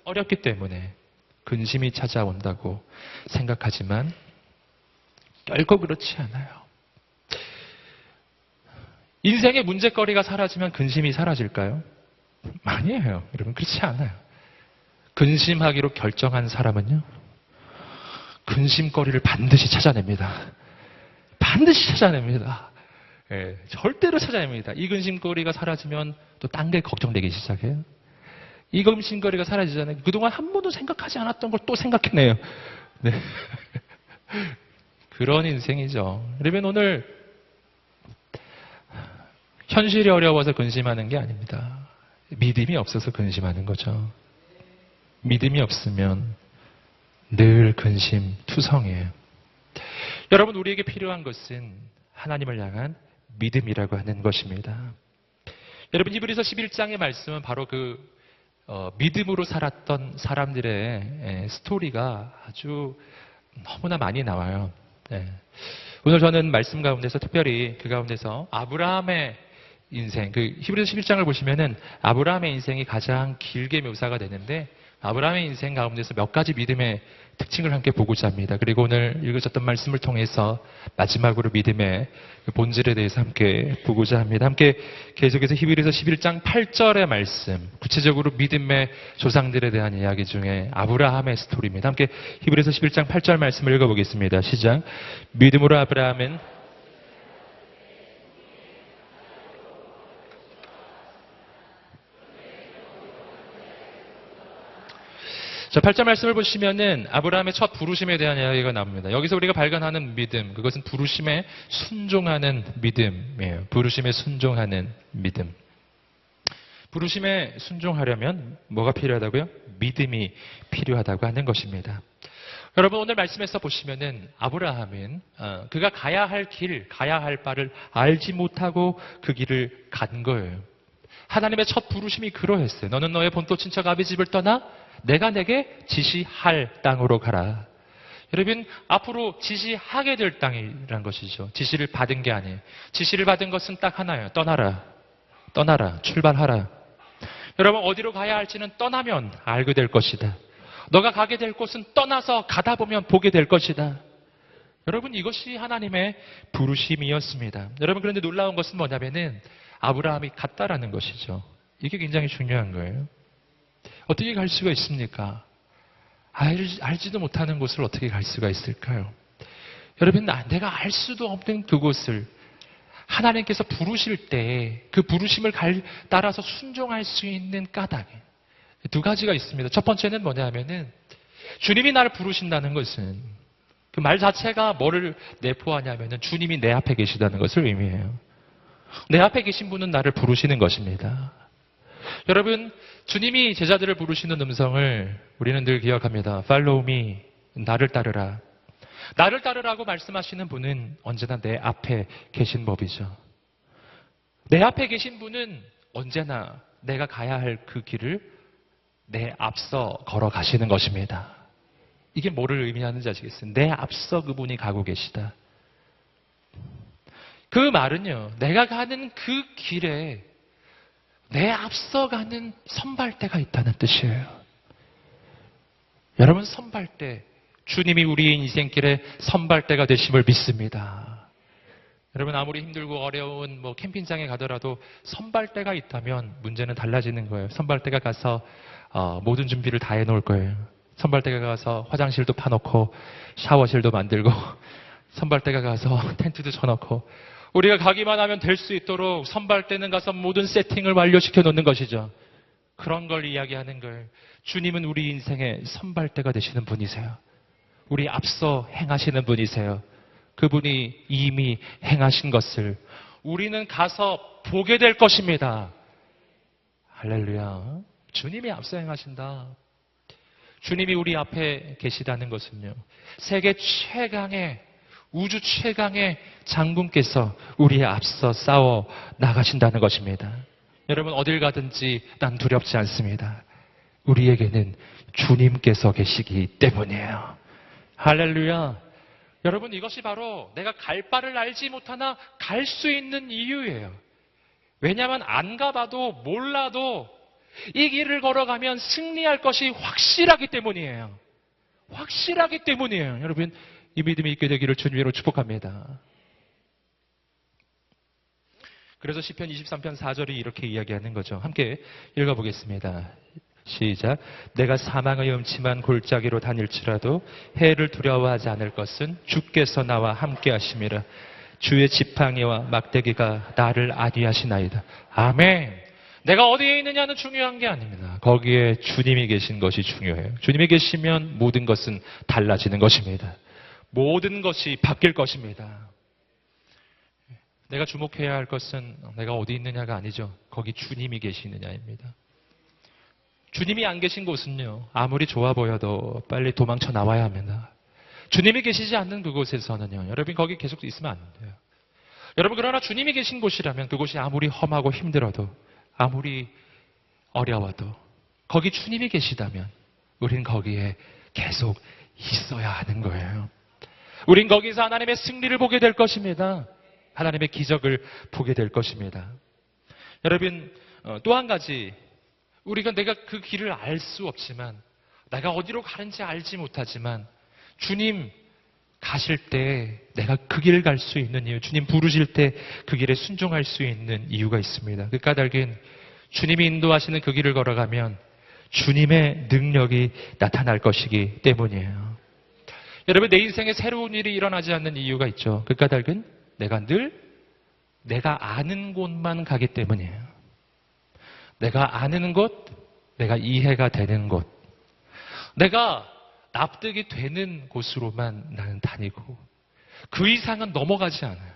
어렵기 때문에 근심이 찾아온다고 생각하지만 결코 그렇지 않아요. 인생의 문제거리가 사라지면 근심이 사라질까요? 아니에요. 여러분, 그렇지 않아요. 근심하기로 결정한 사람은요, 근심거리를 반드시 찾아냅니다. 반드시 찾아냅니다. 예, 절대로 찾아냅니다. 이 근심거리가 사라지면 또 딴 게 걱정되기 시작해요. 이 근심거리가 사라지잖아요. 그동안 한 번도 생각하지 않았던 걸 또 생각해내요. 네. 그런 인생이죠. 여러분, 오늘 현실이 어려워서 근심하는 게 아닙니다. 믿음이 없어서 근심하는 거죠. 믿음이 없으면 늘 근심투성이에요. 여러분, 우리에게 필요한 것은 하나님을 향한 믿음이라고 하는 것입니다. 여러분, 히브리서 11장의 말씀은 바로 믿음으로 살았던 사람들의 스토리가 아주 너무나 많이 나와요. 네. 오늘 저는 말씀 가운데서 특별히 그 가운데서 아브라함의 인생, 히브리서 11장을 보시면은 아브라함의 인생이 가장 길게 묘사가 되는데, 아브라함의 인생 가운데서 몇 가지 믿음의 특징을 함께 보고자 합니다. 그리고 오늘 읽으셨던 말씀을 통해서 마지막으로 믿음의 본질에 대해서 함께 보고자 합니다. 함께 계속해서 히브리서 11장 8절의 말씀, 구체적으로 믿음의 조상들에 대한 이야기 중에 아브라함의 스토리입니다. 함께 히브리서 11장 8절 말씀을 읽어보겠습니다. 시작. 믿음으로 아브라함은 자, 8절 말씀을 보시면은 아브라함의 첫 부르심에 대한 이야기가 나옵니다. 여기서 우리가 발견하는 믿음, 그것은 부르심에 순종하는 믿음이에요. 부르심에 순종하는 믿음. 부르심에 순종하려면 뭐가 필요하다고요? 믿음이 필요하다고 하는 것입니다. 여러분, 오늘 말씀에서 보시면은 아브라함은 그가 가야 할 길, 가야 할 바를 알지 못하고 그 길을 간 거예요. 하나님의 첫 부르심이 그러했어요. 너는 너의 본토 친척 아비 집을 떠나 내가 내게 지시할 땅으로 가라. 여러분, 앞으로 지시하게 될 땅이란 것이죠. 지시를 받은 게 아니에요. 지시를 받은 것은 딱 하나예요. 떠나라. 떠나라. 출발하라. 여러분, 어디로 가야 할지는 떠나면 알게 될 것이다. 너가 가게 될 곳은 떠나서 가다 보면 보게 될 것이다. 여러분, 이것이 하나님의 부르심이었습니다. 여러분, 그런데 놀라운 것은 뭐냐면은 아브라함이 갔다라는 것이죠. 이게 굉장히 중요한 거예요. 어떻게 갈 수가 있습니까? 알지도 못하는 곳을 어떻게 갈 수가 있을까요? 여러분, 내가 알 수도 없는 그곳을 하나님께서 부르실 때 그 부르심을 따라서 순종할 수 있는 까닭, 두 가지가 있습니다. 첫 번째는 뭐냐면은 주님이 나를 부르신다는 것은 그 말 자체가 뭐를 내포하냐면은 주님이 내 앞에 계시다는 것을 의미해요. 내 앞에 계신 분은 나를 부르시는 것입니다. 여러분, 주님이 제자들을 부르시는 음성을 우리는 늘 기억합니다. Follow me. 나를 따르라. 나를 따르라고 말씀하시는 분은 언제나 내 앞에 계신 법이죠. 내 앞에 계신 분은 언제나 내가 가야 할 그 길을 내 앞서 걸어가시는 것입니다. 이게 뭐를 의미하는지 아시겠어요? 내 앞서 그분이 가고 계시다. 그 말은요, 내가 가는 그 길에 내 앞서 가는 선발대가 있다는 뜻이에요. 여러분, 선발대, 주님이 우리의 인생길에 선발대가 되심을 믿습니다. 여러분, 아무리 힘들고 어려운 캠핑장에 가더라도 선발대가 있다면 문제는 달라지는 거예요. 선발대가 가서 모든 준비를 다 해놓을 거예요. 선발대가 가서 화장실도 파놓고 샤워실도 만들고 선발대가 가서 텐트도 쳐놓고 우리가 가기만 하면 될 수 있도록 선발대는 가서 모든 세팅을 완료시켜 놓는 것이죠. 그런 걸 이야기하는 걸 주님은 우리 인생의 선발대가 되시는 분이세요. 우리 앞서 행하시는 분이세요. 그분이 이미 행하신 것을 우리는 가서 보게 될 것입니다. 할렐루야. 주님이 앞서 행하신다. 주님이 우리 앞에 계시다는 것은요, 세계 최강의, 우주 최강의 장군께서 우리의 앞서 싸워 나가신다는 것입니다. 여러분, 어딜 가든지 난 두렵지 않습니다. 우리에게는 주님께서 계시기 때문이에요. 할렐루야. 여러분, 이것이 바로 내가 갈 바를 알지 못하나 갈 수 있는 이유예요. 왜냐하면 안 가봐도 몰라도 이 길을 걸어가면 승리할 것이 확실하기 때문이에요. 확실하기 때문이에요. 여러분, 이 믿음이 있게 되기를 주님으로 축복합니다. 그래서 시편 23편 4절이 이렇게 이야기하는 거죠. 함께 읽어보겠습니다. 시작. 내가 사망의 음침한 골짜기로 다닐지라도 해를 두려워하지 않을 것은 주께서 나와 함께 하심이라. 주의 지팡이와 막대기가 나를 안위하시나이다. 아멘. 내가 어디에 있느냐는 중요한 게 아닙니다. 거기에 주님이 계신 것이 중요해요. 주님이 계시면 모든 것은 달라지는 것입니다. 모든 것이 바뀔 것입니다. 내가 주목해야 할 것은 내가 어디 있느냐가 아니죠. 거기 주님이 계시느냐입니다. 주님이 안 계신 곳은요, 아무리 좋아 보여도 빨리 도망쳐 나와야 합니다. 주님이 계시지 않는 그곳에서는요, 여러분 거기 계속 있으면 안 돼요. 여러분, 그러나 주님이 계신 곳이라면 그곳이 아무리 험하고 힘들어도, 아무리 어려워도 거기 주님이 계시다면 우린 거기에 계속 있어야 하는 거예요. 우린 거기서 하나님의 승리를 보게 될 것입니다. 하나님의 기적을 보게 될 것입니다. 여러분, 또 한 가지, 우리가 내가 그 길을 알 수 없지만, 내가 어디로 가는지 알지 못하지만 주님 가실 때 내가 그 길을 갈 수 있는 이유, 주님 부르실 때 그 길에 순종할 수 있는 이유가 있습니다. 그 까닭은 주님이 인도하시는 그 길을 걸어가면 주님의 능력이 나타날 것이기 때문이에요. 여러분, 내 인생에 새로운 일이 일어나지 않는 이유가 있죠. 그 까닭은 내가 늘 내가 아는 곳만 가기 때문이에요. 내가 아는 곳, 내가 이해가 되는 곳, 내가 납득이 되는 곳으로만 나는 다니고 그 이상은 넘어가지 않아요.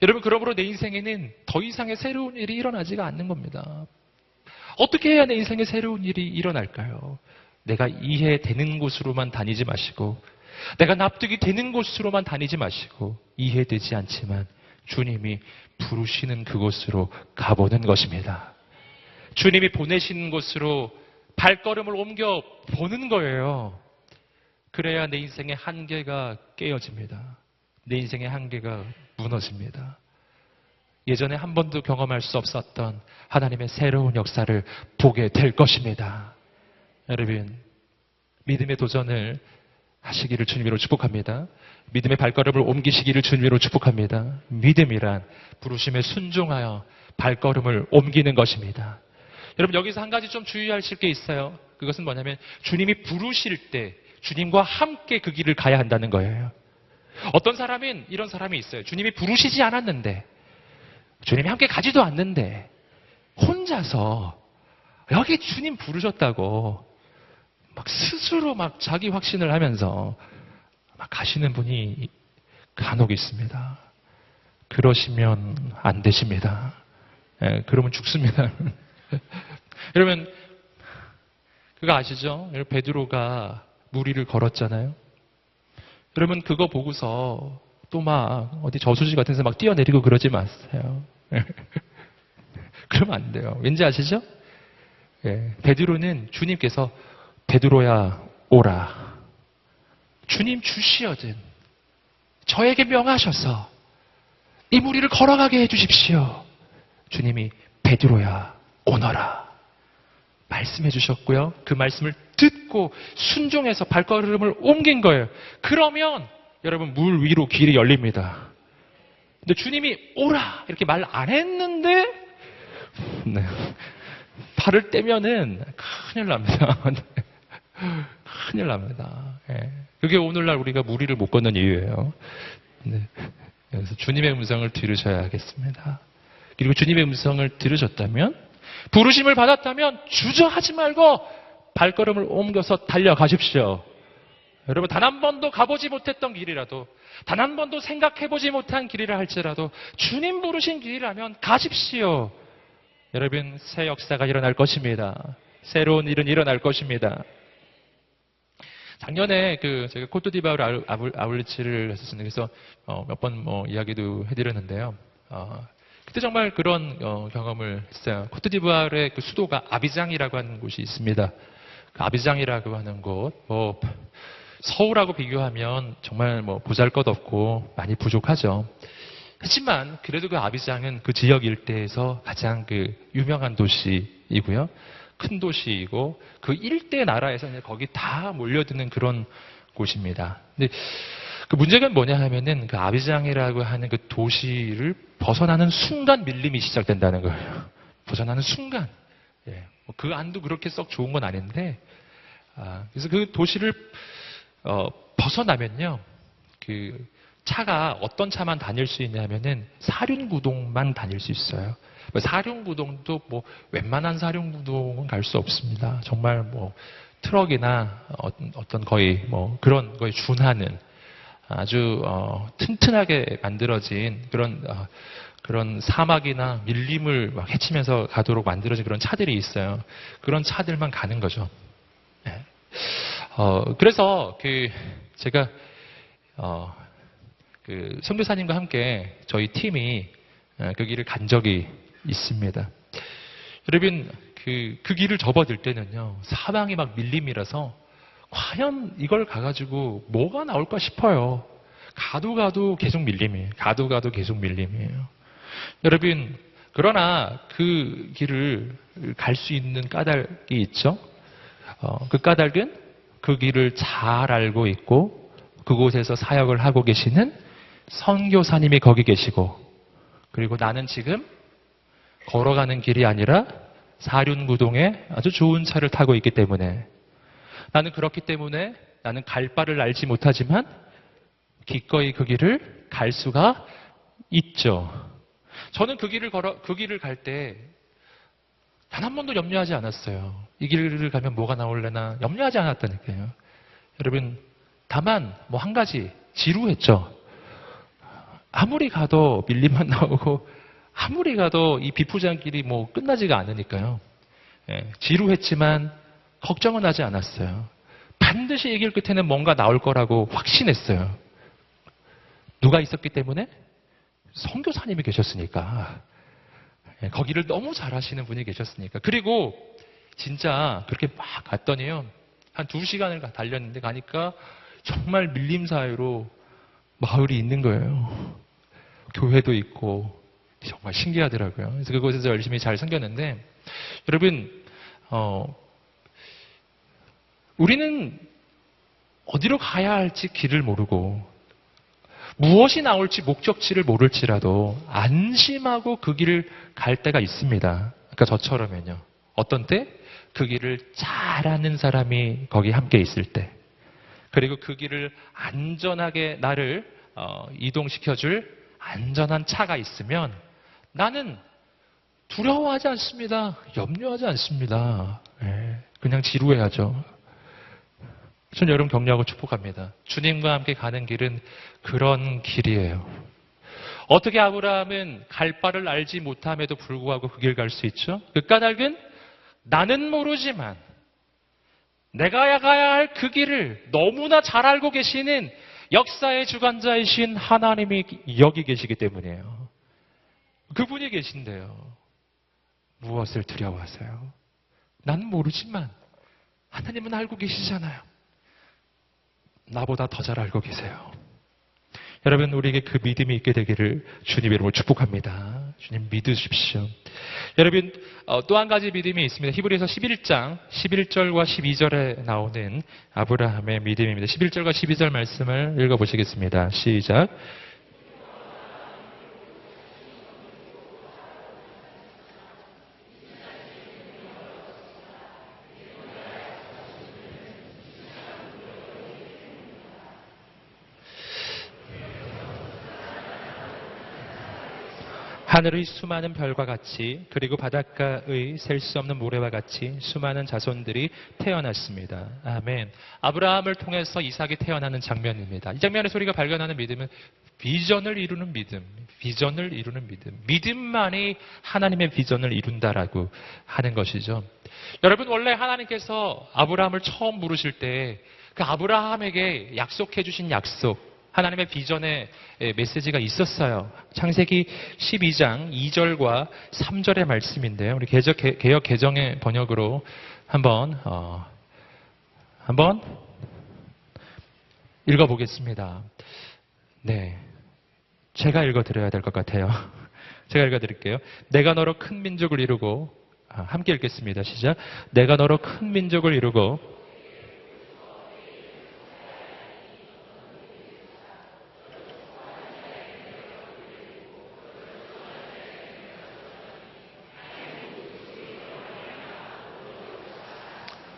여러분, 그러므로 내 인생에는 더 이상의 새로운 일이 일어나지가 않는 겁니다. 어떻게 해야 내 인생에 새로운 일이 일어날까요? 내가 이해되는 곳으로만 다니지 마시고, 내가 납득이 되는 곳으로만 다니지 마시고, 이해되지 않지만 주님이 부르시는 그곳으로 가보는 것입니다. 주님이 보내시는 곳으로 발걸음을 옮겨 보는 거예요. 그래야 내 인생의 한계가 깨어집니다. 내 인생의 한계가 무너집니다. 예전에 한 번도 경험할 수 없었던 하나님의 새로운 역사를 보게 될 것입니다. 여러분, 믿음의 도전을 하시기를 주님으로 축복합니다. 믿음의 발걸음을 옮기시기를 주님으로 축복합니다. 믿음이란 부르심에 순종하여 발걸음을 옮기는 것입니다. 여러분, 여기서 한 가지 좀 주의하실 게 있어요. 그것은 뭐냐면 주님이 부르실 때 주님과 함께 그 길을 가야 한다는 거예요. 어떤 사람은 이런 사람이 있어요. 주님이 부르시지 않았는데, 주님이 함께 가지도 않는데 혼자서 여기 주님 부르셨다고 막 스스로 막 자기 확신을 하면서 아마 가시는 분이 간혹 있습니다. 그러시면 안 되십니다. 예, 그러면 죽습니다. 여러분, 그거 아시죠? 베드로가 무리를 걸었잖아요. 여러분, 그거 보고서 또 막 어디 저수지 같은 데서 막 뛰어내리고 그러지 마세요. 그러면 안 돼요. 왠지 아시죠? 예, 베드로는 주님께서 베드로야 오라. 주님 주시어든 저에게 명하셔서 이 무리를 걸어가게 해주십시오. 주님이 베드로야 오너라 말씀해 주셨고요. 그 말씀을 듣고 순종해서 발걸음을 옮긴 거예요. 그러면 여러분 물 위로 길이 열립니다. 근데 주님이 오라 이렇게 말 안 했는데 네. 발을 떼면은 큰일 납니다. 큰일 납니다. 예. 그게 오늘날 우리가 무리를 못 걷는 이유예요. 네. 그래서 주님의 음성을 들으셔야 하겠습니다. 그리고 주님의 음성을 들으셨다면, 부르심을 받았다면 주저하지 말고 발걸음을 옮겨서 달려가십시오. 여러분, 단 한 번도 가보지 못했던 길이라도, 단 한 번도 생각해보지 못한 길이라 할지라도 주님 부르신 길이라면 가십시오. 여러분, 새 역사가 일어날 것입니다. 새로운 일은 일어날 것입니다. 작년에 제가 코트디부아르 아울리치를 했었습니다. 그래서 몇 번 이야기도 해드렸는데요. 그때 정말 그런 경험을 했어요. 코트디부아르의 그 수도가 아비장이라고 하는 곳이 있습니다. 그 아비장이라고 하는 곳, 서울하고 비교하면 정말 보잘것없고 많이 부족하죠. 하지만 그래도 그 아비장은 그 지역 일대에서 가장 유명한 도시이고요. 큰 도시이고 그 일대 나라에서 거기 다 몰려드는 그런 곳입니다. 근데 그 문제가 뭐냐 하면은 그 아비장이라고 하는 그 도시를 벗어나는 순간 밀림이 시작된다는 거예요. 벗어나는 순간. 예. 그 안도 그렇게 썩 좋은 건 아닌데, 그래서 그 도시를 벗어나면요, 그 차가 어떤 차만 다닐 수 있냐면은 사륜구동만 다닐 수 있어요. 사륜구동도 웬만한 사륜구동은 갈 수 없습니다. 정말 트럭이나 어떤 거의 그런 거에 준하는 아주 튼튼하게 만들어진 그런 사막이나 밀림을 막 헤치면서 가도록 만들어진 그런 차들이 있어요. 그런 차들만 가는 거죠. 네. 그래서 제가 선교사님과 함께 저희 팀이 그 길을 간 적이 있습니다. 여러분, 그 길을 접어들 때는요, 사방이 막 밀림이라서 과연 이걸 가가지고 뭐가 나올까 싶어요. 가도 계속 밀림이에요. 가도 계속 밀림이에요. 여러분, 그러나 그 길을 갈 수 있는 까닭이 있죠. 그 까닭은 그 길을 잘 알고 있고 그곳에서 사역을 하고 계시는 선교사님이 거기 계시고, 그리고 나는 지금 걸어가는 길이 아니라 사륜구동에 아주 좋은 차를 타고 있기 때문에, 나는 그렇기 때문에 나는 갈 바를 알지 못하지만 기꺼이 그 길을 갈 수가 있죠. 저는 그 길을 갈 때 단 한 번도 염려하지 않았어요. 이 길을 가면 뭐가 나올래나 염려하지 않았다니까요. 여러분, 다만 한 가지 지루했죠. 아무리 가도 밀림만 나오고 아무리 가도 이 비포장길이 끝나지가 않으니까요. 예, 지루했지만 걱정은 하지 않았어요. 반드시 이 길 끝에는 뭔가 나올 거라고 확신했어요. 누가 있었기 때문에? 선교사님이 계셨으니까. 예, 거기를 너무 잘하시는 분이 계셨으니까. 그리고 진짜 그렇게 막 갔더니요, 한 2시간을 달렸는데 가니까 정말 밀림 사이로 마을이 있는 거예요. 교회도 있고 정말 신기하더라고요. 그래서 그곳에서 열심히 잘 섬겼는데, 여러분, 우리는 어디로 가야 할지 길을 모르고 무엇이 나올지 목적지를 모를지라도 안심하고 그 길을 갈 때가 있습니다. 그러니까 저처럼은요. 어떤 때? 그 길을 잘 아는 사람이 거기 함께 있을 때. 그리고 그 길을 안전하게 나를 이동시켜줄 안전한 차가 있으면 나는 두려워하지 않습니다. 염려하지 않습니다. 예, 그냥 지루해하죠. 저는 여러분 격려하고 축복합니다. 주님과 함께 가는 길은 그런 길이에요. 어떻게 아브라함은 갈 바를 알지 못함에도 불구하고 그 길 갈 수 있죠? 그 까닭은 나는 모르지만 내가 가야 할 그 길을 너무나 잘 알고 계시는 역사의 주관자이신 하나님이 여기 계시기 때문이에요. 그분이 계신데요. 무엇을 두려워하세요? 나는 모르지만 하나님은 알고 계시잖아요. 나보다 더 잘 알고 계세요. 여러분, 우리에게 그 믿음이 있게 되기를 주님 이름으로 축복합니다. 주님 믿으십시오. 여러분, 또 한 가지 믿음이 있습니다. 히브리서 11장 11절과 12절에 나오는 아브라함의 믿음입니다. 11절과 12절 말씀을 읽어보시겠습니다. 시작. 하늘의 수많은 별과 같이 그리고 바닷가의 셀 수 없는 모래와 같이 수많은 자손들이 태어났습니다. 아멘. 아브라함을 통해서 이삭이 태어나는 장면입니다. 이 장면에서 우리가 발견하는 믿음은 비전을 이루는 믿음, 비전을 이루는 믿음, 믿음만이 하나님의 비전을 이룬다라고 하는 것이죠. 여러분, 원래 하나님께서 아브라함을 처음 부르실 때 그 아브라함에게 약속해 주신 약속, 하나님의 비전의 메시지가 있었어요. 창세기 12장 2절과 3절의 말씀인데요. 우리 개역 개정의 번역으로 한번 읽어보겠습니다. 네, 제가 읽어드려야 될 것 같아요. 제가 읽어드릴게요. 내가 너로 큰 민족을 이루고 함께 읽겠습니다. 시작. 내가 너로 큰 민족을 이루고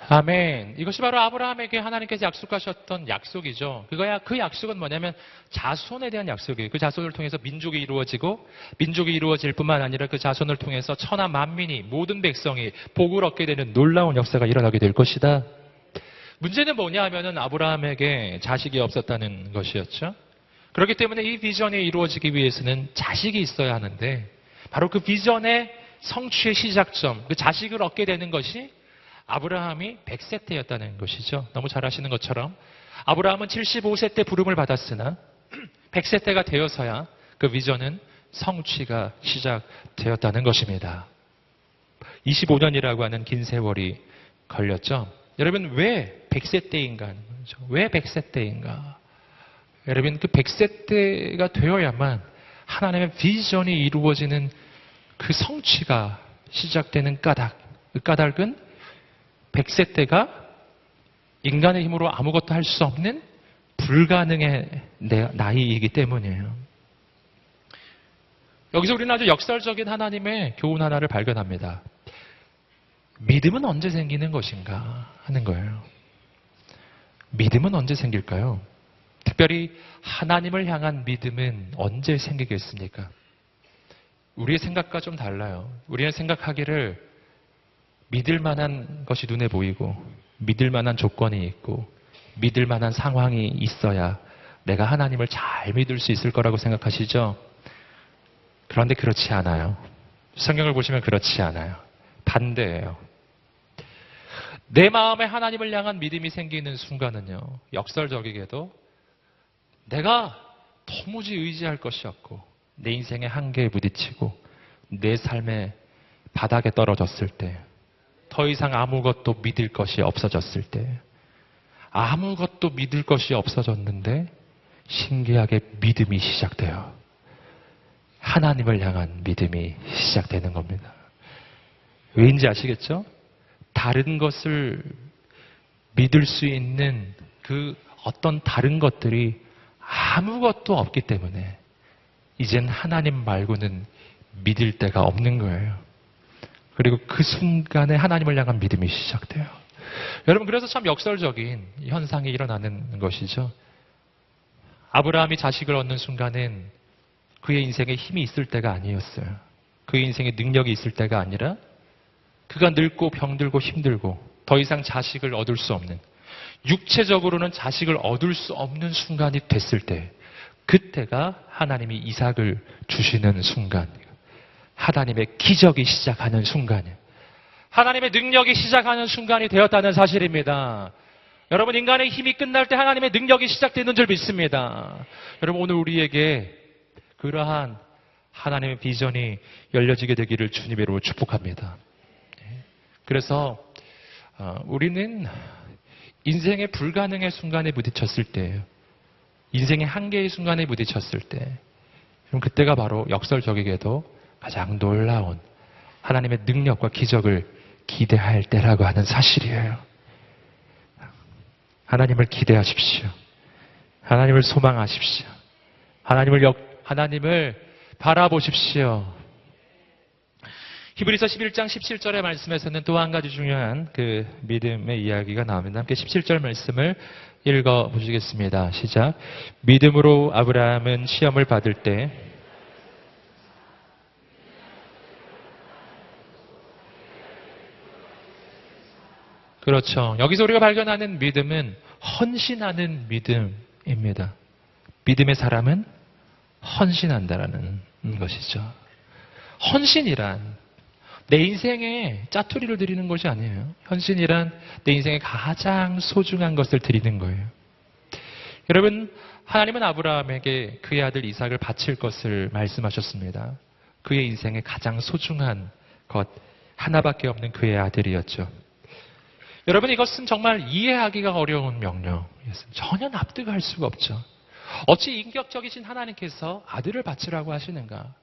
아멘. 이것이 바로 아브라함에게 하나님께서 약속하셨던 약속이죠. 그 약속은 뭐냐면 자손에 대한 약속이에요. 그 자손을 통해서 민족이 이루어지고 민족이 이루어질 뿐만 아니라 그 자손을 통해서 천하 만민이 모든 백성이 복을 얻게 되는 놀라운 역사가 일어나게 될 것이다. 문제는 뭐냐 하면은 아브라함에게 자식이 없었다는 것이었죠. 그렇기 때문에 이 비전이 이루어지기 위해서는 자식이 있어야 하는데 바로 그 비전의 성취의 시작점, 그 자식을 얻게 되는 것이 아브라함이 100세 때였다는 것이죠. 너무 잘 아시는 것처럼 아브라함은 75세 때 부름을 받았으나 100세 때가 되어서야 그 비전은 성취가 시작되었다는 것입니다. 25년이라고 하는 긴 세월이 걸렸죠. 여러분, 왜 100세 때인가? 왜 100세 때인가? 여러분, 그 100세 때가 되어야만 하나님의 비전이 이루어지는 그 성취가 시작되는 까닭. 그 까닭은 100세 때가 인간의 힘으로 아무것도 할 수 없는 불가능의 나이이기 때문이에요. 여기서 우리는 아주 역설적인 하나님의 교훈 하나를 발견합니다. 믿음은 언제 생기는 것인가 하는 거예요. 믿음은 언제 생길까요? 특별히 하나님을 향한 믿음은 언제 생기겠습니까? 우리의 생각과 좀 달라요. 우리는 생각하기를 믿을 만한 것이 눈에 보이고 믿을 만한 조건이 있고 믿을 만한 상황이 있어야 내가 하나님을 잘 믿을 수 있을 거라고 생각하시죠? 그런데 그렇지 않아요. 성경을 보시면 그렇지 않아요. 반대예요. 내 마음에 하나님을 향한 믿음이 생기는 순간은요, 역설적이게도 내가 도무지 의지할 것이 없고 내 인생의 한계에 부딪히고 내 삶의 바닥에 떨어졌을 때, 더 이상 아무것도 믿을 것이 없어졌을 때, 아무것도 믿을 것이 없어졌는데 신기하게 믿음이 시작돼요. 하나님을 향한 믿음이 시작되는 겁니다. 왜인지 아시겠죠? 다른 것을 믿을 수 있는 그 어떤 다른 것들이 아무것도 없기 때문에 이젠 하나님 말고는 믿을 데가 없는 거예요. 그리고 그 순간에 하나님을 향한 믿음이 시작돼요. 여러분, 그래서 참 역설적인 현상이 일어나는 것이죠. 아브라함이 자식을 얻는 순간엔 그의 인생에 힘이 있을 때가 아니었어요. 그의 인생에 능력이 있을 때가 아니라 그가 늙고 병들고 힘들고 더 이상 자식을 얻을 수 없는, 육체적으로는 자식을 얻을 수 없는 순간이 됐을 때, 그때가 하나님이 이삭을 주시는 순간, 하나님의 기적이 시작하는 순간이에요. 하나님의 능력이 시작하는 순간이 되었다는 사실입니다. 여러분, 인간의 힘이 끝날 때 하나님의 능력이 시작되는 줄 믿습니다. 여러분, 오늘 우리에게 그러한 하나님의 비전이 열려지게 되기를 주님의 이름으로 축복합니다. 그래서 우리는 인생의 불가능의 순간에 부딪혔을 때, 인생의 한계의 순간에 부딪혔을 때, 그때가 바로 역설적이게도 가장 놀라운 하나님의 능력과 기적을 기대할 때라고 하는 사실이에요. 하나님을 기대하십시오. 하나님을 소망하십시오. 하나님을 바라보십시오. 히브리서 11장 17절의 말씀에서는 또 한 가지 중요한 그 믿음의 이야기가 나옵니다. 함께 17절 말씀을 읽어 보시겠습니다. 시작. 믿음으로 아브라함은 시험을 받을 때 그렇죠. 여기서 우리가 발견하는 믿음은 헌신하는 믿음입니다. 믿음의 사람은 헌신한다라는 것이죠. 헌신이란 내 인생에 짜투리를 드리는 것이 아니에요. 헌신이란 내 인생에 가장 소중한 것을 드리는 거예요. 여러분, 하나님은 아브라함에게 그의 아들 이삭을 바칠 것을 말씀하셨습니다. 그의 인생에 가장 소중한 것 하나밖에 없는 그의 아들이었죠. 여러분, 이것은 정말 이해하기가 어려운 명령이었습니다. 전혀 납득할 수가 없죠. 어찌 인격적이신 하나님께서 아들을 바치라고 하시는가?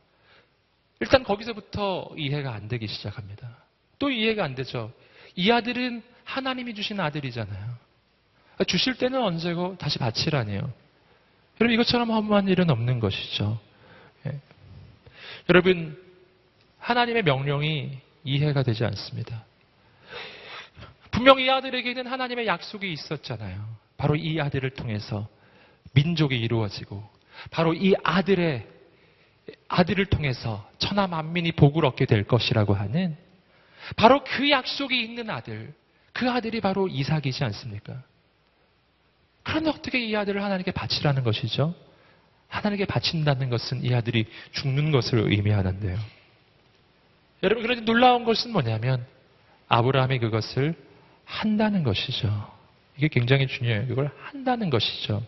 일단 거기서부터 이해가 안 되기 시작합니다. 또 이해가 안 되죠. 이 아들은 하나님이 주신 아들이잖아요. 주실 때는 언제고 다시 바치라니요. 여러분, 이것처럼 허무한 일은 없는 것이죠. 예. 여러분, 하나님의 명령이 이해가 되지 않습니다. 분명히 이 아들에게는 하나님의 약속이 있었잖아요. 바로 이 아들을 통해서 민족이 이루어지고, 바로 이 아들을 통해서 천하 만민이 복을 얻게 될 것이라고 하는 바로 그 약속이 있는 아들, 그 아들이 바로 이삭이지 않습니까? 그런데 어떻게 이 아들을 하나님께 바치라는 것이죠? 하나님께 바친다는 것은 이 아들이 죽는 것을 의미하는데요. 여러분, 그런데 놀라운 것은 뭐냐면 아브라함이 그것을 한다는 것이죠. 이게 굉장히 중요해요. 이걸 한다는 것이죠.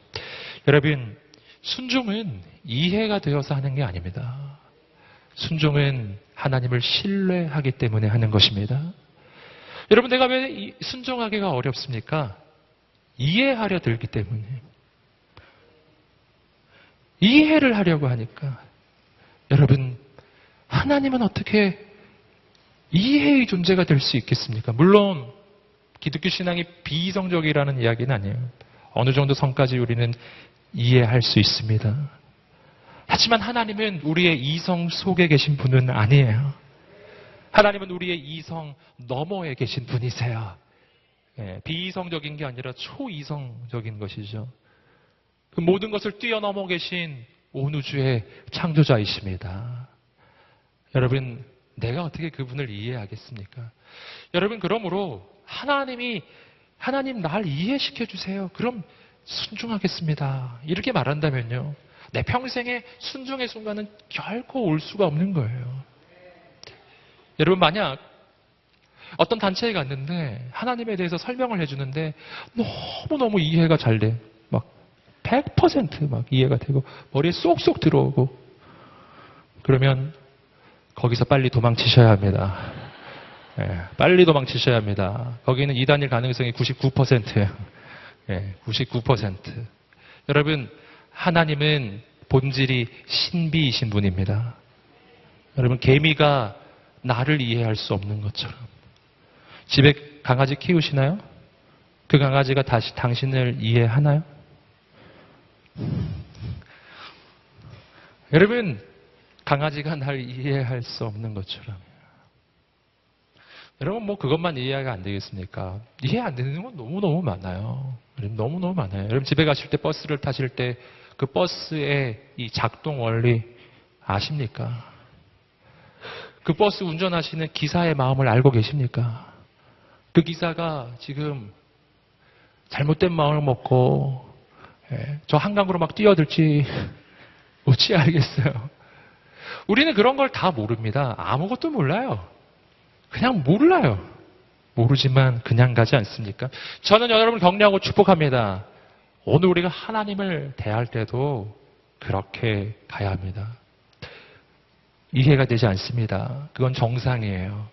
여러분, 순종은 이해가 되어서 하는 게 아닙니다. 순종은 하나님을 신뢰하기 때문에 하는 것입니다. 여러분, 내가 왜 순종하기가 어렵습니까? 이해하려 들기 때문에. 이해를 하려고 하니까. 여러분, 하나님은 어떻게 이해의 존재가 될 수 있겠습니까? 물론 기독교 신앙이 비이성적이라는 이야기는 아니에요. 어느 정도 선까지 우리는 이해할 수 있습니다. 하지만 하나님은 우리의 이성 속에 계신 분은 아니에요. 하나님은 우리의 이성 너머에 계신 분이세요. 비이성적인 게 아니라 초이성적인 것이죠. 그 모든 것을 뛰어넘어 계신 온 우주의 창조자이십니다. 여러분, 내가 어떻게 그분을 이해하겠습니까? 여러분, 그러므로 하나님 날 이해시켜 주세요. 그럼 순종하겠습니다. 이렇게 말한다면요, 내 평생에 순종의 순간은 결코 올 수가 없는 거예요. 여러분, 만약 어떤 단체에 갔는데 하나님에 대해서 설명을 해주는데 너무너무 이해가 잘 돼. 막 100% 막 이해가 되고 머리에 쏙쏙 들어오고, 그러면 거기서 빨리 도망치셔야 합니다. 빨리 도망치셔야 합니다. 거기는 이단일 가능성이 99%예요. 99%. 여러분, 하나님은 본질이 신비이신 분입니다. 여러분, 개미가 나를 이해할 수 없는 것처럼. 집에 강아지 키우시나요? 그 강아지가 다시 당신을 이해하나요? 여러분, 강아지가 날 이해할 수 없는 것처럼. 여러분, 뭐 그것만 이해가 안 되겠습니까? 이해 안 되는 건 너무너무 많아요. 너무너무 많아요. 여러분, 집에 가실 때 버스를 타실 때 그 버스의 이 작동 원리 아십니까? 그 버스 운전하시는 기사의 마음을 알고 계십니까? 그 기사가 지금 잘못된 마음을 먹고 저 한강으로 막 뛰어들지 어찌 알겠어요. 우리는 그런 걸 다 모릅니다. 아무것도 몰라요. 그냥 몰라요. 모르지만 그냥 가지 않습니까? 저는 여러분을 격려하고 축복합니다. 오늘 우리가 하나님을 대할 때도 그렇게 가야 합니다. 이해가 되지 않습니다. 그건 정상이에요.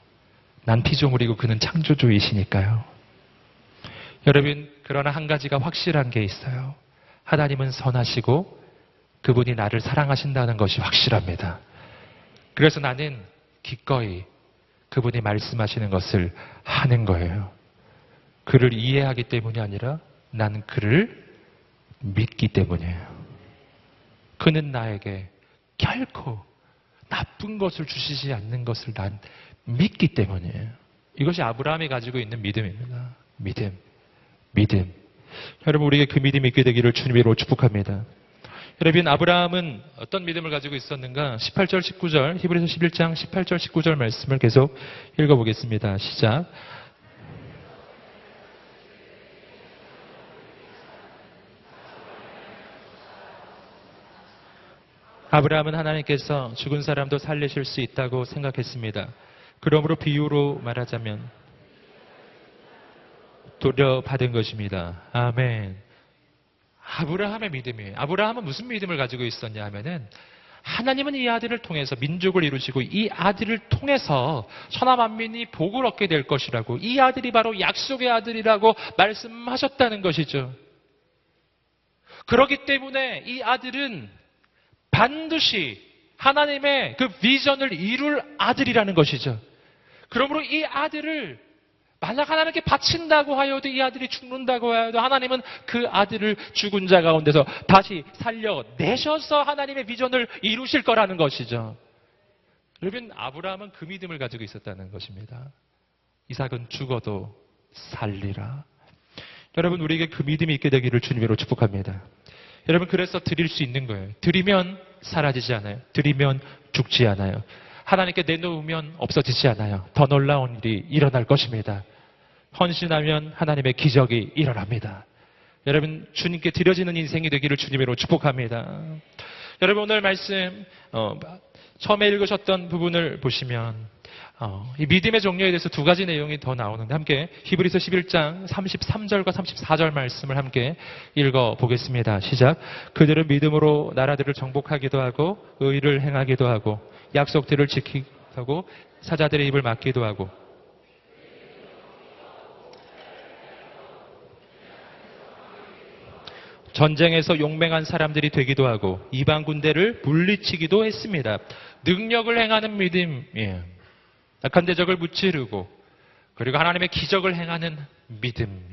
난 피조물이고 그는 창조주이시니까요. 여러분, 그러나 한 가지가 확실한 게 있어요. 하나님은 선하시고 그분이 나를 사랑하신다는 것이 확실합니다. 그래서 나는 기꺼이 그분이 말씀하시는 것을 하는 거예요. 그를 이해하기 때문이 아니라 나는 그를 믿기 때문이에요. 그는 나에게 결코 나쁜 것을 주시지 않는 것을 난 믿기 때문이에요. 이것이 아브라함이 가지고 있는 믿음입니다. 믿음. 여러분, 우리에게 그 믿음이 있게 되기를 주님으로 축복합니다. 여러분, 아브라함은 어떤 믿음을 가지고 있었는가? 18절, 19절, 히브리서 11장 18절, 19절 말씀을 계속 읽어보겠습니다. 시작. 아브라함은 하나님께서 죽은 사람도 살리실 수 있다고 생각했습니다. 그러므로 비유로 말하자면 돌려받은 것입니다. 아멘. 아브라함의 믿음이에요. 아브라함은 무슨 믿음을 가지고 있었냐 하면은 하나님은 이 아들을 통해서 민족을 이루시고 이 아들을 통해서 천하 만민이 복을 얻게 될 것이라고, 이 아들이 바로 약속의 아들이라고 말씀하셨다는 것이죠. 그렇기 때문에 이 아들은 반드시 하나님의 그 비전을 이룰 아들이라는 것이죠. 그러므로 이 아들을 만약 하나님께 바친다고 하여도, 이 아들이 죽는다고 하여도 하나님은 그 아들을 죽은 자 가운데서 다시 살려내셔서 하나님의 비전을 이루실 거라는 것이죠. 여러분, 아브라함은 그 믿음을 가지고 있었다는 것입니다. 이삭은 죽어도 살리라. 여러분, 우리에게 그 믿음이 있게 되기를 주님으로 축복합니다. 여러분, 그래서 드릴 수 있는 거예요. 드리면 사라지지 않아요. 드리면 죽지 않아요. 하나님께 내놓으면 없어지지 않아요. 더 놀라운 일이 일어날 것입니다. 헌신하면 하나님의 기적이 일어납니다. 여러분, 주님께 드려지는 인생이 되기를 주님으로 축복합니다. 여러분, 오늘 말씀 처음에 읽으셨던 부분을 보시면 이 믿음의 종류에 대해서 두 가지 내용이 더 나오는데, 함께 히브리서 11장 33절과 34절 말씀을 함께 읽어보겠습니다. 시작. 그들은 믿음으로 나라들을 정복하기도 하고 의를 행하기도 하고 약속들을 지키기도 하고 사자들의 입을 막기도 하고 전쟁에서 용맹한 사람들이 되기도 하고 이방 군대를 물리치기도 했습니다. 능력을 행하는 믿음이에요. 악한 대적을 무찌르고 그리고 하나님의 기적을 행하는 믿음.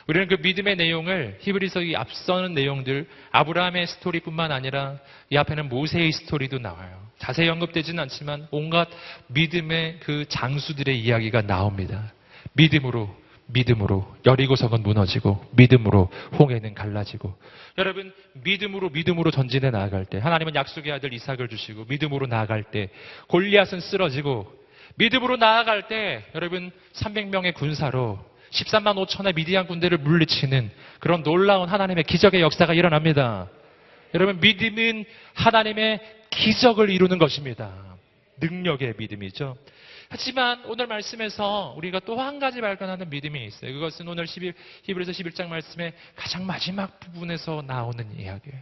우리는 그 믿음의 내용을 히브리서 이 앞서는 내용들, 아브라함의 스토리뿐만 아니라 이 앞에는 모세의 스토리도 나와요. 자세히 언급되지는 않지만 온갖 믿음의 그 장수들의 이야기가 나옵니다. 믿음으로 여리고성은 무너지고 믿음으로 홍해는 갈라지고. 여러분, 믿음으로 전진해 나아갈 때 하나님은 약속의 아들 이삭을 주시고, 믿음으로 나아갈 때 골리앗은 쓰러지고, 믿음으로 나아갈 때 여러분 300명의 군사로 13만 5천의 미디안 군대를 물리치는 그런 놀라운 하나님의 기적의 역사가 일어납니다. 여러분, 믿음은 하나님의 기적을 이루는 것입니다. 능력의 믿음이죠. 하지만 오늘 말씀에서 우리가 또 한 가지 발견하는 믿음이 있어요. 그것은 오늘 히브리서 11장 말씀의 가장 마지막 부분에서 나오는 이야기예요.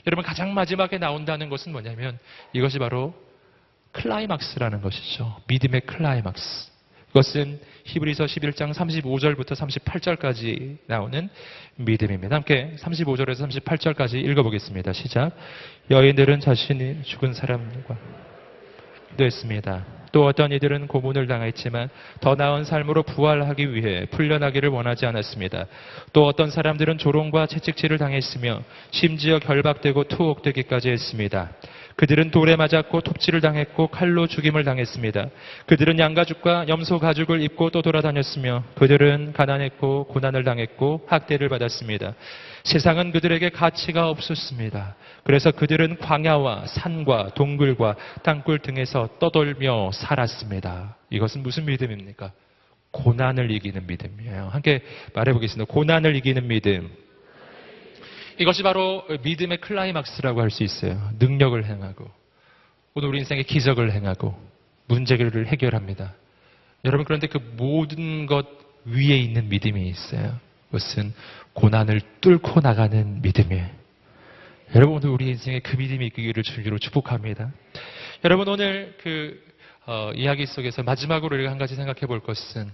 여러분, 가장 마지막에 나온다는 것은 뭐냐면 이것이 바로 클라이막스라는 것이죠. 믿음의 클라이막스. 그것은 히브리서 11장 35절부터 38절까지 나오는 믿음입니다. 함께 35절에서 38절까지 읽어보겠습니다. 시작. 여인들은 자신이 죽은 사람과 됐습니다. 또 어떤 이들은 고문을 당했지만 더 나은 삶으로 부활하기 위해 풀려나기를 원하지 않았습니다. 또 어떤 사람들은 조롱과 채찍질을 당했으며 심지어 결박되고 투옥되기까지 했습니다. 그들은 돌에 맞았고 톱질을 당했고 칼로 죽임을 당했습니다. 그들은 양가죽과 염소 가죽을 입고 또 돌아다녔으며 그들은 가난했고 고난을 당했고 학대를 받았습니다. 세상은 그들에게 가치가 없었습니다. 그래서 그들은 광야와 산과 동굴과 땅굴 등에서 떠돌며 살았습니다. 이것은 무슨 믿음입니까? 고난을 이기는 믿음이에요. 함께 말해보겠습니다. 고난을 이기는 믿음. 이것이 바로 믿음의 클라이막스라고 할 수 있어요. 능력을 행하고 오늘 우리 인생의 기적을 행하고 문제를 해결합니다. 여러분, 그런데 그 모든 것 위에 있는 믿음이 있어요. 그것은 고난을 뚫고 나가는 믿음이에요. 여러분, 오늘 우리 인생에 그 믿음이 있기를 주기로 축복합니다. 여러분, 오늘 이야기 속에서 마지막으로 우리가 한 가지 생각해 볼 것은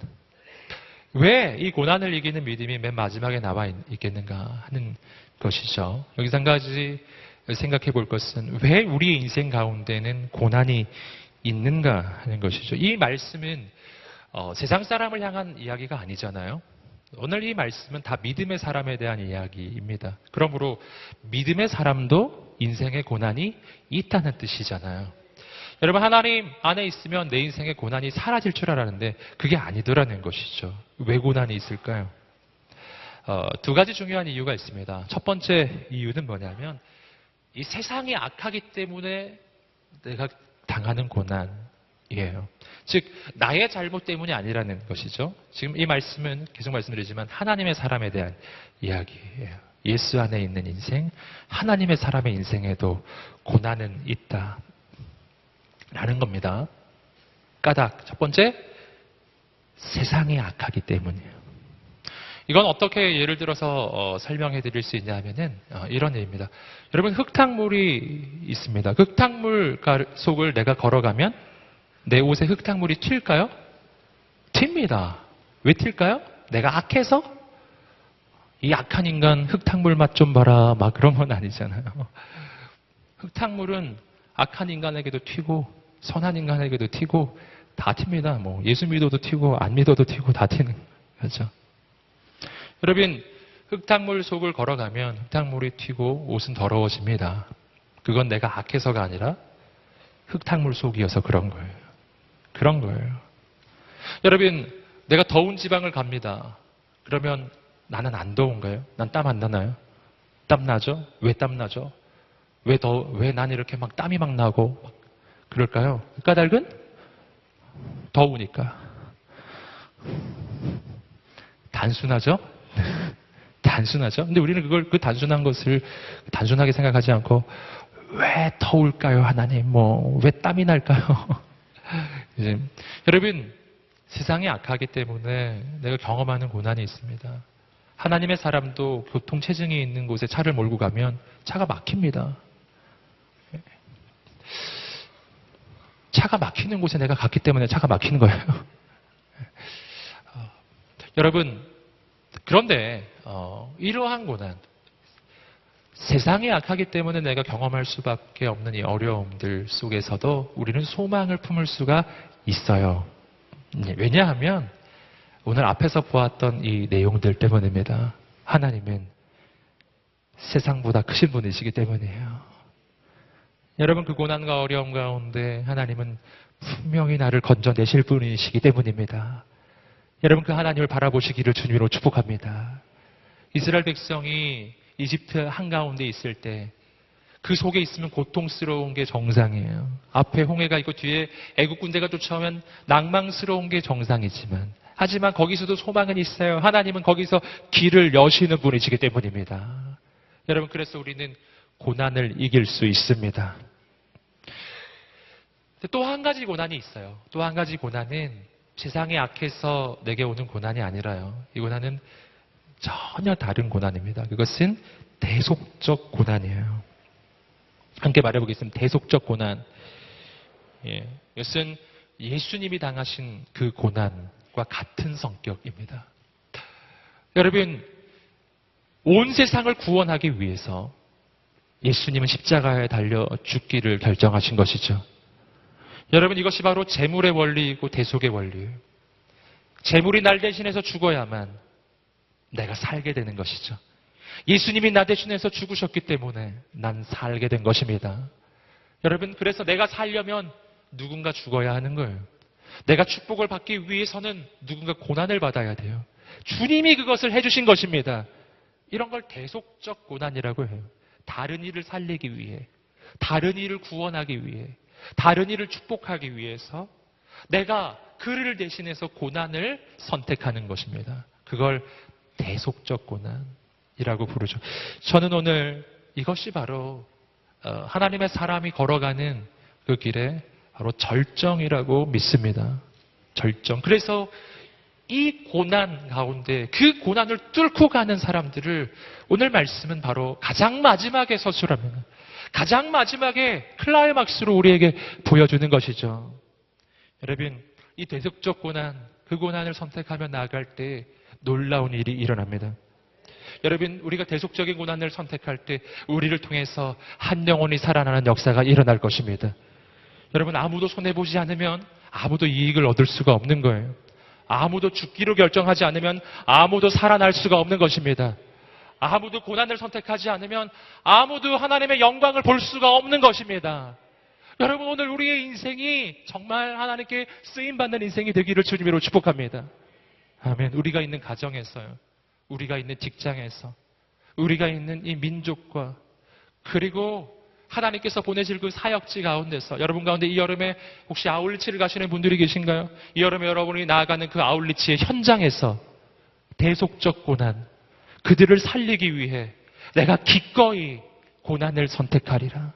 왜 이 고난을 이기는 믿음이 맨 마지막에 나와 있겠는가 하는 것이죠. 여기서 한 가지 생각해 볼 것은 왜 우리 인생 가운데는 고난이 있는가 하는 것이죠. 이 말씀은 세상 사람을 향한 이야기가 아니잖아요. 오늘 이 말씀은 다 믿음의 사람에 대한 이야기입니다. 그러므로 믿음의 사람도 인생에 고난이 있다는 뜻이잖아요. 여러분, 하나님 안에 있으면 내 인생의 고난이 사라질 줄 알았는데 그게 아니더라는 것이죠. 왜 고난이 있을까요? 두 가지 중요한 이유가 있습니다. 첫 번째 이유는 뭐냐면 이 세상이 악하기 때문에 내가 당하는 고난이에요. 즉 나의 잘못 때문이 아니라는 것이죠. 지금 이 말씀은 계속 말씀드리지만 하나님의 사람에 대한 이야기예요. 예수 안에 있는 인생, 하나님의 사람의 인생에도 고난은 있다 라는 겁니다. 까닭 첫 번째, 세상이 악하기 때문이에요. 이건 어떻게 예를 들어서 설명해 드릴 수 있냐면은 이런 얘기입니다. 여러분, 흙탕물이 있습니다. 흙탕물 속을 내가 걸어가면 내 옷에 흙탕물이 튈까요? 튑니다. 왜 튈까요? 내가 악해서? 이 악한 인간 흙탕물 맛 좀 봐라 막 그런 건 아니잖아요. 흙탕물은 악한 인간에게도 튀고 선한 인간에게도 튀고 다 튑니다. 뭐 예수 믿어도 튀고 안 믿어도 튀고 다 튀는 거죠. 여러분, 흙탕물 속을 걸어가면 흙탕물이 튀고 옷은 더러워집니다. 그건 내가 악해서가 아니라 흙탕물 속이어서 그런 거예요. 그런 거예요. 여러분, 내가 더운 지방을 갑니다. 그러면 나는 안 더운가요? 난 땀 안 나나요? 땀 나죠? 왜 땀 나죠? 왜 난 이렇게 막 땀이 막 나고 그럴까요? 까닭은 더우니까. 단순하죠? 단순하죠? 근데 우리는 그 단순한 것을 단순하게 생각하지 않고 왜 더울까요, 하나님? 왜 땀이 날까요? 여러분, 세상이 악하기 때문에 내가 경험하는 고난이 있습니다. 하나님의 사람도 교통체증이 있는 곳에 차를 몰고 가면 차가 막힙니다. 차가 막히는 곳에 내가 갔기 때문에 차가 막히는 거예요. 여러분, 그런데 이러한 고난, 세상이 악하기 때문에 내가 경험할 수밖에 없는 이 어려움들 속에서도 우리는 소망을 품을 수가 있어요. 왜냐하면 오늘 앞에서 보았던 이 내용들 때문입니다. 하나님은 세상보다 크신 분이시기 때문이에요. 여러분, 그 고난과 어려움 가운데 하나님은 분명히 나를 건져내실 분이시기 때문입니다. 여러분, 그 하나님을 바라보시기를 주님으로 축복합니다. 이스라엘 백성이 이집트 한가운데 있을 때 그 속에 있으면 고통스러운 게 정상이에요. 앞에 홍해가 있고 뒤에 애국 군대가 쫓아오면 낭망스러운 게 정상이지만 하지만 거기서도 소망은 있어요. 하나님은 거기서 길을 여시는 분이시기 때문입니다. 여러분, 그래서 우리는 고난을 이길 수 있습니다. 또 한 가지 고난이 있어요. 또 한 가지 고난은 세상이 악해서 내게 오는 고난이 아니라요. 이 고난은 전혀 다른 고난입니다. 그것은 대속적 고난이에요. 함께 말해보겠습니다. 대속적 고난. 이것은 예수님이 당하신 그 고난과 같은 성격입니다. 여러분, 온 세상을 구원하기 위해서 예수님은 십자가에 달려 죽기를 결정하신 것이죠. 여러분, 이것이 바로 재물의 원리이고 대속의 원리예요. 재물이 날 대신해서 죽어야만 내가 살게 되는 것이죠. 예수님이 나 대신해서 죽으셨기 때문에 난 살게 된 것입니다. 여러분, 그래서 내가 살려면 누군가 죽어야 하는 거예요. 내가 축복을 받기 위해서는 누군가 고난을 받아야 돼요. 주님이 그것을 해주신 것입니다. 이런 걸 대속적 고난이라고 해요. 다른 이를 살리기 위해, 다른 이를 구원하기 위해, 다른 이를 축복하기 위해서 내가 그를 대신해서 고난을 선택하는 것입니다. 그걸 대속적 고난이라고 부르죠. 저는 오늘 이것이 바로 하나님의 사람이 걸어가는 그 길에 바로 절정이라고 믿습니다. 절정. 그래서 이 고난 가운데 그 고난을 뚫고 가는 사람들을 오늘 말씀은 바로 가장 마지막에 서술합니다. 가장 마지막에 클라이막스로 우리에게 보여주는 것이죠. 여러분, 이 대속적 고난, 그 고난을 선택하며 나아갈 때 놀라운 일이 일어납니다. 여러분, 우리가 대속적인 고난을 선택할 때 우리를 통해서 한 영혼이 살아나는 역사가 일어날 것입니다. 여러분, 아무도 손해보지 않으면 아무도 이익을 얻을 수가 없는 거예요. 아무도 죽기로 결정하지 않으면 아무도 살아날 수가 없는 것입니다. 아무도 고난을 선택하지 않으면 아무도 하나님의 영광을 볼 수가 없는 것입니다. 여러분, 오늘 우리의 인생이 정말 하나님께 쓰임받는 인생이 되기를 주님으로 축복합니다. 아멘. 우리가 있는 가정에서요. 우리가 있는 직장에서, 우리가 있는 이 민족과, 그리고 하나님께서 보내실 그 사역지 가운데서, 여러분 가운데 이 여름에 혹시 아울리치를 가시는 분들이 계신가요? 이 여름에 여러분이 나아가는 그 아울리치의 현장에서 대속적 고난, 그들을 살리기 위해 내가 기꺼이 고난을 선택하리라.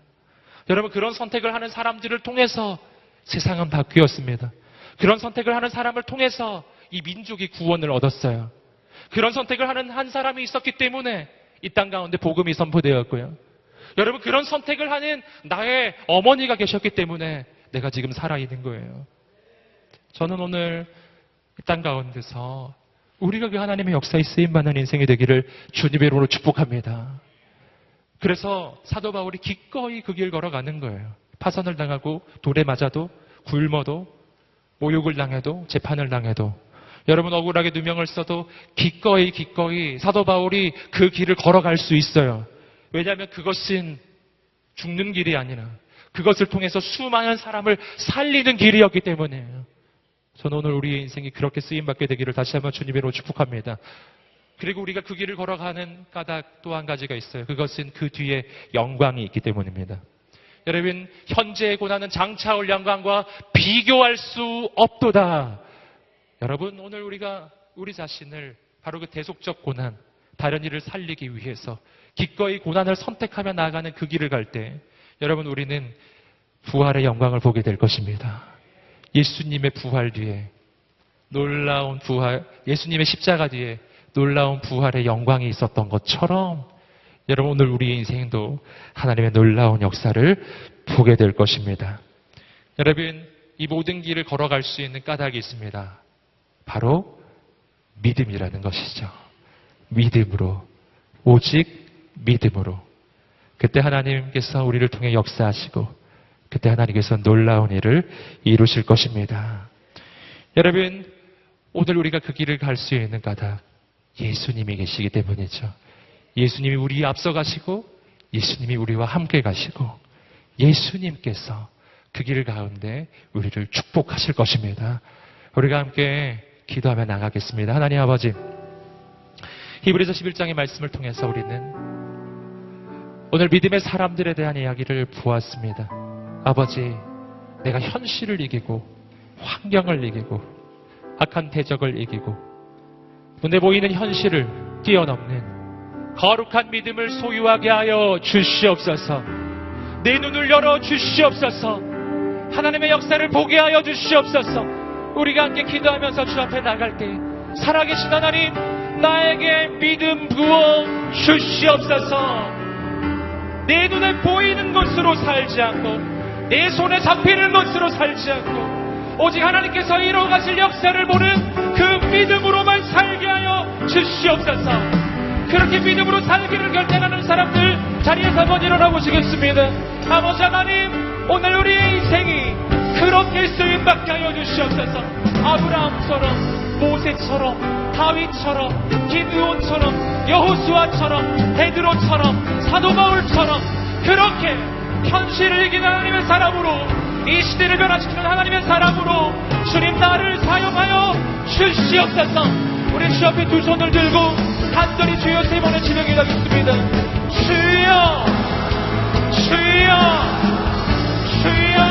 여러분, 그런 선택을 하는 사람들을 통해서 세상은 바뀌었습니다. 그런 선택을 하는 사람을 통해서 이 민족이 구원을 얻었어요. 그런 선택을 하는 한 사람이 있었기 때문에 이 땅 가운데 복음이 선포되었고요. 여러분, 그런 선택을 하는 나의 어머니가 계셨기 때문에 내가 지금 살아있는 거예요. 저는 오늘 이 땅 가운데서 우리가 그 하나님의 역사에 쓰임받는 인생이 되기를 주님의 이름으로 축복합니다. 그래서 사도 바울이 기꺼이 그 길 걸어가는 거예요. 파선을 당하고 돌에 맞아도, 굶어도, 모욕을 당해도, 재판을 당해도, 여러분 억울하게 누명을 써도 기꺼이 사도 바울이 그 길을 걸어갈 수 있어요. 왜냐하면 그것은 죽는 길이 아니라 그것을 통해서 수많은 사람을 살리는 길이었기 때문이에요. 저는 오늘 우리의 인생이 그렇게 쓰임받게 되기를 다시 한번 주님으로 축복합니다. 그리고 우리가 그 길을 걸어가는 까닭 또 한 가지가 있어요. 그것은 그 뒤에 영광이 있기 때문입니다. 여러분, 현재의 고난은 장차 올 영광과 비교할 수 없도다. 여러분, 오늘 우리가 우리 자신을 바로 그 대속적 고난, 다른 일을 살리기 위해서 기꺼이 고난을 선택하며 나아가는 그 길을 갈 때 여러분, 우리는 부활의 영광을 보게 될 것입니다. 예수님의 부활 뒤에 놀라운 부활, 예수님의 십자가 뒤에 놀라운 부활의 영광이 있었던 것처럼 여러분, 오늘 우리의 인생도 하나님의 놀라운 역사를 보게 될 것입니다. 여러분, 이 모든 길을 걸어갈 수 있는 까닭이 있습니다. 바로 믿음이라는 것이죠. 믿음으로, 오직 믿음으로. 그때 하나님께서 우리를 통해 역사하시고 그때 하나님께서 놀라운 일을 이루실 것입니다. 여러분, 오늘 우리가 그 길을 갈 수 있는 까닭, 예수님이 계시기 때문이죠. 예수님이 우리 앞서 가시고 예수님이 우리와 함께 가시고 예수님께서 그 길 가운데 우리를 축복하실 것입니다. 우리가 함께 기도하며 나가겠습니다. 하나님 아버지, 히브리서 11장의 말씀을 통해서 우리는 오늘 믿음의 사람들에 대한 이야기를 보았습니다. 아버지, 내가 현실을 이기고 환경을 이기고 악한 대적을 이기고 눈에 보이는 현실을 뛰어넘는 거룩한 믿음을 소유하게 하여 주시옵소서. 내 눈을 열어 주시옵소서. 하나님의 역사를 보게 하여 주시옵소서. 우리가 함께 기도하면서 주 앞에 나갈 때 살아계신 하나님, 나에게 믿음 부어 주시옵소서. 내 눈에 보이는 것으로 살지 않고 내 손에 잡히는 것으로 살지 않고 오직 하나님께서 이루어가실 역사를 보는 그 믿음으로만 살게 하여 주시옵소서. 그렇게 믿음으로 살기를 결단하는 사람들 자리에서 한번 일어나 보시겠습니다. 아버지 하나님, 오늘 우리의 인생이 그렇게 쓰임받게 하여 주시옵소서. 아브라함처럼, 모세처럼, 다윗처럼, 기드온처럼, 여호수아처럼, 베드로처럼, 사도 바울처럼 그렇게 현실을 이기는 하나님의 사람으로, 이 시대를 변화시키는 하나님의 사람으로 주님 나를 사용하여 주시옵소서. 우리 주 앞에 두 손을 들고 간절히 주여 세 번의 지명 기도하겠습니다. 주여, 주여, 주여.